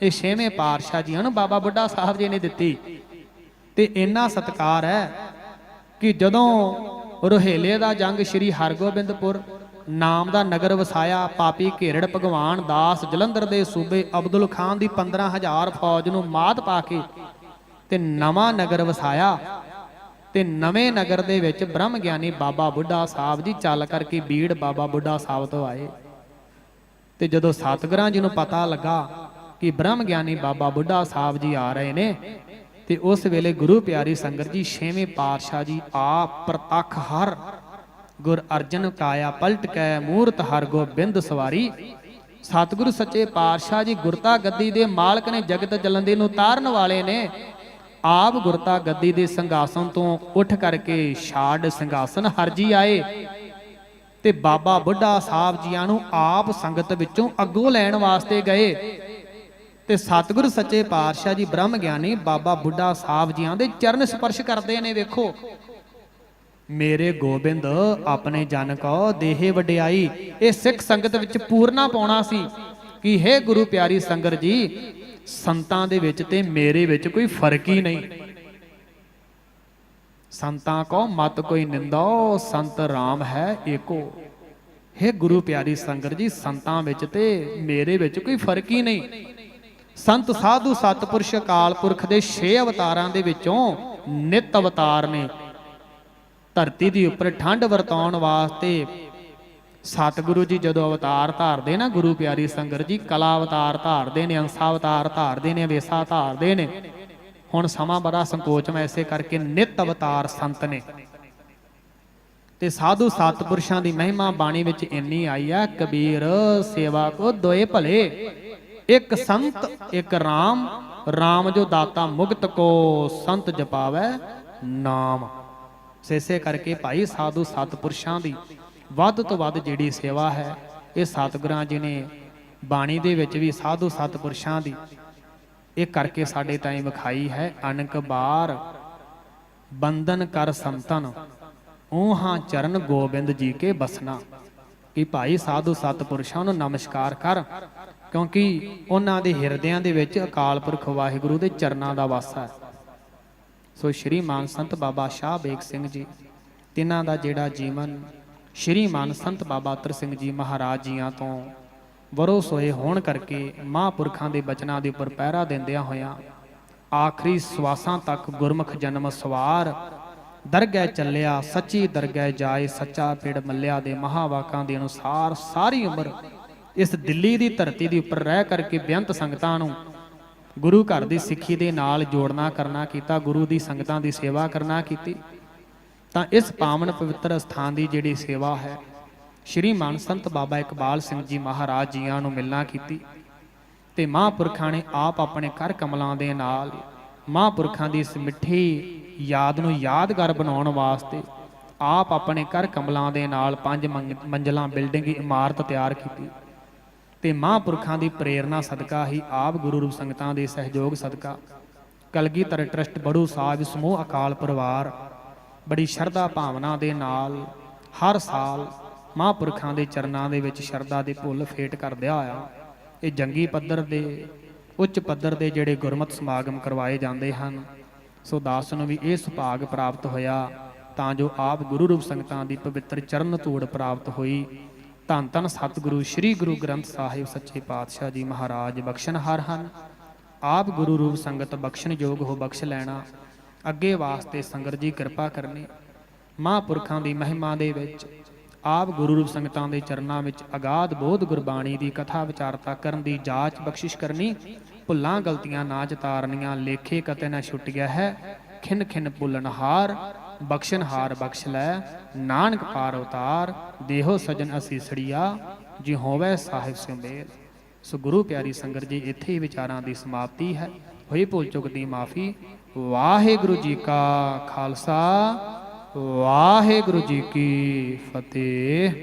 ਇਹ ਛੇਵੇਂ ਪਾਤਸ਼ਾਹ ਜੀਆਂ ਨੂੰ ਬਾਬਾ ਬੁੱਢਾ ਸਾਹਿਬ ਜੀ ਨੇ ਦਿੱਤੀ। ਤੇ ਇੰਨਾ ਸਤਿਕਾਰ ਹੈ ਕਿ ਜਦੋਂ ਰੋਹੇਲੇ ਦਾ ਜੰਗ ਸ੍ਰੀ ਹਰਗੋਬਿੰਦਪੁਰ ਨਾਮ ਦਾ ਨਗਰ ਵਸਾਇਆ, ਪਾਪੀ ਘੇਰੜ ਭਗਵਾਨ ਦਾਸ ਜਲੰਧਰ ਦੇ ਸੂਬੇ ਅਬਦੁਲ ਖਾਨ ਦੀ 15,000 ਫੌਜ ਨੂੰ ਮਾਤ ਪਾ ਕੇ ਤੇ ਨਵਾਂ ਨਗਰ ਵਸਾਇਆ। ਤੇ ਨਵੇਂ ਨਗਰ ਦੇ ਵਿੱਚ ਬ੍ਰਹਮ ਗਿਆਨੀ ਬਾਬਾ ਬੁੱਢਾ ਸਾਹਿਬ ਜੀ ਚੱਲ ਕਰਕੇ ਬੀੜ ਬਾਬਾ ਬੁੱਢਾ ਸਾਹਿਬ ਤੋਂ ਆਏ। ਤੇ ਜਦੋਂ ਸਤਿਗੁਰਾਂ ਜੀ ਨੂੰ ਪਤਾ ਲੱਗਾ ਕਿ ਬ੍ਰਹਮ ਗਿਆਨੀ ਬਾਬਾ ਬੁੱਢਾ ਸਾਹਿਬ ਜੀ ਆ ਰਹੇ ਨੇ, ਤੇ ਉਸ ਵੇਲੇ ਗੁਰੂ ਪਿਆਰੀ ਸੰਗਤ ਜੀ ਛੇਵੇਂ ਪਾਤਸ਼ਾਹ ਜੀ ਆਪ ਪ੍ਰਤੱਖ ਹਰ ਗੁਰ ਅਰਜਨ ਕਾਇਆ ਪਲਟ ਕੈ ਮੂਰਤ ਹਰ ਗੋਬਿੰਦ ਸਵਾਰੀ। ਸਤਿਗੁਰੂ ਸੱਚੇ ਪਾਤਸ਼ਾਹ ਜੀ ਗੁਰਤਾ ਗੱਦੀ ਦੇ ਮਾਲਕ ਨੇ, ਜਗਤ ਜਲੰਦੇ ਨੂੰ ਤਾਰਨ ਵਾਲੇ ਨੇ। ਆਪ ਗੁਰਤਾ ਗੱਦੀ ਦੇ ਸਿੰਘਾਸਨ ਤੋਂ ਉੱਠ ਕਰਕੇ ਛਾੜ ਸਿੰਘਾਸਨ ਹਰਜੀ ਆਏ ਤੇ ਬਾਬਾ ਬੁੱਢਾ ਸਾਹਿਬ ਜੀਆਂ ਨੂੰ ਆਪ ਸੰਗਤ ਵਿੱਚੋਂ ਅੱਗੋਂ ਲੈਣ ਵਾਸਤੇ ਗਏ। ਤੇ ਸਤਿਗੁਰੂ ਸੱਚੇ ਪਾਤਸ਼ਾਹ ਜੀ ਬ੍ਰਹਮ ਗਿਆਨੀ ਬਾਬਾ ਬੁੱਢਾ ਸਾਹਿਬ ਜੀਆਂ ਦੇ ਚਰਨ ਸਪਰਸ਼ ਕਰਦੇ ਨੇ। ਵੇਖੋ, ਮੇਰੇ ਗੋਬਿੰਦ ਆਪਣੇ ਜਨ ਕੋ ਦੇਹੇ ਵਡਿਆਈ, ਇਹ ਸਿੱਖ ਸੰਗਤ ਵਿੱਚ ਪੂਰਨਾ ਪਾਉਣਾ ਸੀ ਕਿ ਹੇ ਗੁਰੂ ਪਿਆਰੀ ਸੰਗਤ ਜੀ, ਸੰਤਾਂ ਦੇ ਵਿੱਚ ਤੇ ਮੇਰੇ ਵਿੱਚ ਕੋਈ ਫਰਕ ਹੀ ਨਹੀਂ। ਸੰਤਾਂ ਕੋ ਮਤ ਕੋਈ ਨਿੰਦੋ, ਸੰਤ ਰਾਮ ਹੈ ਏਕੋ। ਹੇ ਗੁਰੂ ਪਿਆਰੀ ਸੰਗਤ ਜੀ, ਸੰਤਾਂ ਵਿੱਚ ਤੇ ਮੇਰੇ ਵਿੱਚ ਕੋਈ ਫਰਕ ਹੀ ਨਹੀਂ। ਸੰਤ ਸਾਧੂ ਸਤਿਪੁਰਸ਼ ਅਕਾਲ ਪੁਰਖ ਦੇ 6 ਅਵਤਾਰਾਂ ਦੇ ਵਿੱਚੋਂ ਨਿਤ ਅਵਤਾਰ ਨੇ। ਧਰਤੀ ਦੀ ਉੱਪਰ ਠੰਡ ਵਰਤਾਉਣ ਵਾਸਤੇ ਸਤਿਗੁਰੂ ਜੀ ਜਦੋਂ ਅਵਤਾਰ ਧਾਰਦੇ ਨਾ, ਗੁਰੂ ਪਿਆਰੀ ਸੰਗਤ ਜੀ, ਕਲਾ ਅਵਤਾਰ ਧਾਰਦੇ ਨੇ, ਅੰਸਾ ਅਵਤਾਰ ਧਾਰਦੇ ਨੇ, ਵੇਸਾ ਧਾਰਦੇ ਨੇ। ਹੁਣ ਸਮਾਂ ਬੜਾ ਸੰਕੋਚ ਮੈਂ ਇਸੇ ਕਰਕੇ ਨਿਤ ਅਵਤਾਰ ਸੰਤ ਨੇ। ਤੇ ਸਾਧੂ ਸਤਿਪੁਰਸ਼ਾਂ ਦੀ ਮਹਿਮਾ ਬਾਣੀ ਵਿੱਚ ਇੰਨੀ ਆਈ ਹੈ, ਕਬੀਰ ਸੇਵਾ ਕੋ ਦੋਏ ਭਲੇ, ਇੱਕ ਸੰਤ ਇੱਕ ਰਾਮ, ਰਾਮ ਜੋ ਦਾਤਾ ਮੁਕਤ ਕੋ, ਸੰਤ ਜਪਾਵੈ ਨਾਮ। ਇਸੇ ਕਰਕੇ ਭਾਈ ਸਾਧੂ ਸਤਿਪੁਰਸ਼ਾਂ ਦੀ ਵੱਧ ਤੋਂ ਵੱਧ ਜਿਹੜੀ ਸੇਵਾ ਹੈ, ਇਹ ਸਤਿਗੁਰਾਂ ਜੀ ਨੇ ਬਾਣੀ ਦੇ ਵਿੱਚ ਵੀ ਸਾਧੂ ਸਤਿਪੁਰਸ਼ਾਂ ਦੀ ਇਹ ਕਰਕੇ ਸਾਡੇ ਤਾਈਂ ਵਿਖਾਈ ਹੈ। ਅਨਕ ਬਾਰ ਬੰਧਨ ਕਰ ਸੰਤਨ, ਊਹਾਂ ਚਰਨ ਗੋਬਿੰਦ ਜੀ ਕੇ ਬਸਨਾ। ਕਿ ਭਾਈ ਸਾਧੂ ਸਤਿਪੁਰਸ਼ਾਂ ਨੂੰ ਨਮਸਕਾਰ ਕਰ, ਕਿਉਂਕਿ ਉਹਨਾਂ ਦੇ ਹਿਰਦਿਆਂ ਦੇ ਵਿੱਚ ਅਕਾਲ ਪੁਰਖ ਵਾਹਿਗੁਰੂ ਦੇ ਚਰਨਾਂ ਦਾ ਵਾਸਾ ਹੈ। ਸੋ ਸ਼੍ਰੀ ਮਾਨ ਸੰਤ ਬਾਬਾ ਸ਼ਾਹ ਬੇਗ ਸਿੰਘ ਜੀ, ਤਿੰਨਾਂ ਦਾ ਜਿਹੜਾ ਜੀਵਨ ਸ਼੍ਰੀ ਮਾਨ ਸੰਤ ਬਾਬਾ ਅਤਰ ਸਿੰਘ ਜੀ ਮਹਾਰਾਜ ਜੀਆਂ ਤੋਂ ਵਰੋਸ ਹੋਏ ਹੋਣ ਕਰਕੇ ਮਹਾਂਪੁਰਖਾਂ ਦੇ ਬਚਨਾਂ ਦੇ ਉੱਪਰ ਪਹਿਰਾ ਦਿੰਦਿਆਂ ਹੋਇਆਂ ਆਖਰੀ ਸਵਾਸਾਂ ਤੱਕ ਗੁਰਮੁਖ ਜਨਮ ਸਵਾਰ, ਦਰਗਹਿ ਚੱਲਿਆ ਸੱਚੀ ਦਰਗਹਿ ਜਾਏ, ਸੱਚਾ ਪਿੜ ਮੱਲਿਆ ਦੇ ਮਹਾਵਾਕਾਂ ਦੇ ਅਨੁਸਾਰ ਸਾਰੀ ਉਮਰ ਇਸ ਦਿੱਲੀ ਦੀ ਧਰਤੀ ਦੇ ਉੱਪਰ ਰਹਿ ਕਰਕੇ ਬੇਅੰਤ ਸੰਗਤਾਂ ਨੂੰ ਗੁਰੂ ਘਰ ਦੀ ਸਿੱਖੀ ਦੇ ਨਾਲ ਜੋੜਨਾ ਕਰਨਾ ਕੀਤਾ, ਗੁਰੂ ਦੀ ਸੰਗਤਾਂ ਦੀ ਸੇਵਾ ਕਰਨਾ ਕੀਤੀ। ਤਾਂ ਇਸ ਪਾਵਨ ਪਵਿੱਤਰ ਸਥਾਨ ਦੀ ਜਿਹੜੀ ਸੇਵਾ ਹੈ, ਸ਼੍ਰੀ ਮਾਨ ਸੰਤ ਬਾਬਾ ਇਕਬਾਲ ਸਿੰਘ ਜੀ ਮਹਾਰਾਜ ਜੀਆਂ ਨੂੰ ਮਿਲਣਾ ਕੀਤੀ। ਤੇ ਮਹਾਂਪੁਰਖਾਂ ਨੇ ਆਪ ਆਪਣੇ ਕਰ ਕਮਲਾਂ ਦੇ ਨਾਲ ਮਹਾਂਪੁਰਖਾਂ ਦੀ ਇਸ ਮਿੱਠੀ ਯਾਦ ਨੂੰ ਯਾਦਗਾਰ ਬਣਾਉਣ ਵਾਸਤੇ ਆਪ ਆਪਣੇ ਕਰ ਕਮਲਾਂ ਦੇ ਨਾਲ 5 ਮੰਜ਼ਲਾਂ ਬਿਲਡਿੰਗ ਇਮਾਰਤ ਤਿਆਰ ਕੀਤੀ। ਤੇ ਮਹਾਂਪੁਰਖਾਂ ਦੀ ਪ੍ਰੇਰਨਾ ਸਦਕਾ ਹੀ ਆਪ ਗੁਰੂ ਰੂਪ ਸੰਗਤਾਂ ਦੇ ਸਹਿਯੋਗ ਸਦਕਾ ਕਲਗੀਧਰ ਟਰਸਟ ਬੜੂ ਸਾਹਿਬ ਸਮੂਹ ਅਕਾਲ ਪਰਿਵਾਰ ਬੜੀ ਸ਼ਰਧਾ ਭਾਵਨਾ ਦੇ ਨਾਲ ਹਰ ਸਾਲ ਮਹਾਂਪੁਰਖਾਂ ਦੇ ਚਰਨਾਂ ਦੇ ਵਿੱਚ ਸ਼ਰਧਾ ਦੇ ਭੁੱਲ ਫੇਟ ਕਰਦਿਆ ਹੋਇਆ ਇਹ ਜੰਗੀ ਪੱਧਰ ਦੇ ਉੱਚ ਪੱਧਰ ਦੇ ਜਿਹੜੇ ਗੁਰਮਤ ਸਮਾਗਮ ਕਰਵਾਏ ਜਾਂਦੇ ਹਨ। ਸੋ ਦਾਸ ਨੂੰ ਵੀ ਇਹ ਸੁਭਾਗ ਪ੍ਰਾਪਤ ਹੋਇਆ ਤਾਂ ਜੋ ਆਪ ਗੁਰੂ ਰੂਪ ਸੰਗਤਾਂ ਦੀ ਪਵਿੱਤਰ ਚਰਨ ਧੂੜ ਪ੍ਰਾਪਤ ਹੋਈ। ਧੰਨ ਧੰਨ ਸਤਿਗੁਰੂ ਸ੍ਰੀ ਗੁਰੂ ਗ੍ਰੰਥ ਸਾਹਿਬ ਸੱਚੇ ਪਾਤਸ਼ਾਹ ਜੀ ਮਹਾਰਾਜ ਬਖਸ਼ਣਹਾਰ ਹਨ। ਆਪ ਗੁਰੂ ਰੂਪ ਸੰਗਤ ਬਖਸ਼ਣ ਯੋਗ ਹੋ ਬਖਸ਼ ਲੈਣਾ। ਅੱਗੇ ਵਾਸਤੇ ਸੰਗਤ ਜੀ ਕਿਰਪਾ ਕਰਨੀ। ਮਹਾਂਪੁਰਖਾਂ ਦੀ ਮਹਿਮਾ ਦੇ ਵਿੱਚ ਆਪ ਗੁਰੂ ਰੂਪ ਸੰਗਤਾਂ ਦੇ ਚਰਨਾਂ ਵਿੱਚ ਅਗਾਧ ਬੋਧ ਗੁਰਬਾਣੀ ਦੀ ਕਥਾ ਵਿਚਾਰਤਾ ਕਰਨ ਦੀ ਜਾਚ ਬਖਸ਼ਿਸ਼ ਕਰਨੀ। ਭੁੱਲਾਂ ਗਲਤੀਆਂ ਨਾ ਚਤਾਰਨੀਆਂ, ਲੇਖੇ ਕਤੇ ਨਾ ਛੁੱਟਿਆ ਹੈ। ਖਿਨ ਖਿਨ ਭੁੱਲਣਹਾਰ, ਬਖਸ਼ਣਹਾਰ ਬਖਸ਼ ਲੈ। ਨਾਨਕ ਪਾਰ ਉਤਾਰ, ਦੇਹੋ ਸਜਣ ਅਸੀਸੜੀਆ। ਜੇ ਹੋਵੇ ਸਾਹਿਬ ਸਿੰਬੇਲ। ਸੋ ਗੁਰੂ ਪਿਆਰੀ ਸੰਗਤ ਜੀ, ਇੱਥੇ ਹੀ ਵਿਚਾਰਾਂ ਦੀ ਸਮਾਪਤੀ ਹੈ। ਹੋਈ ਭੁੱਲ ਚੁੱਕ ਦੀ ਮਾਫੀ। ਵਾਹਿਗੁਰੂ ਜੀ ਕਾ ਖਾਲਸਾ, ਵਾਹਿਗੁਰੂ ਜੀ ਕੀ ਫਤਿਹ।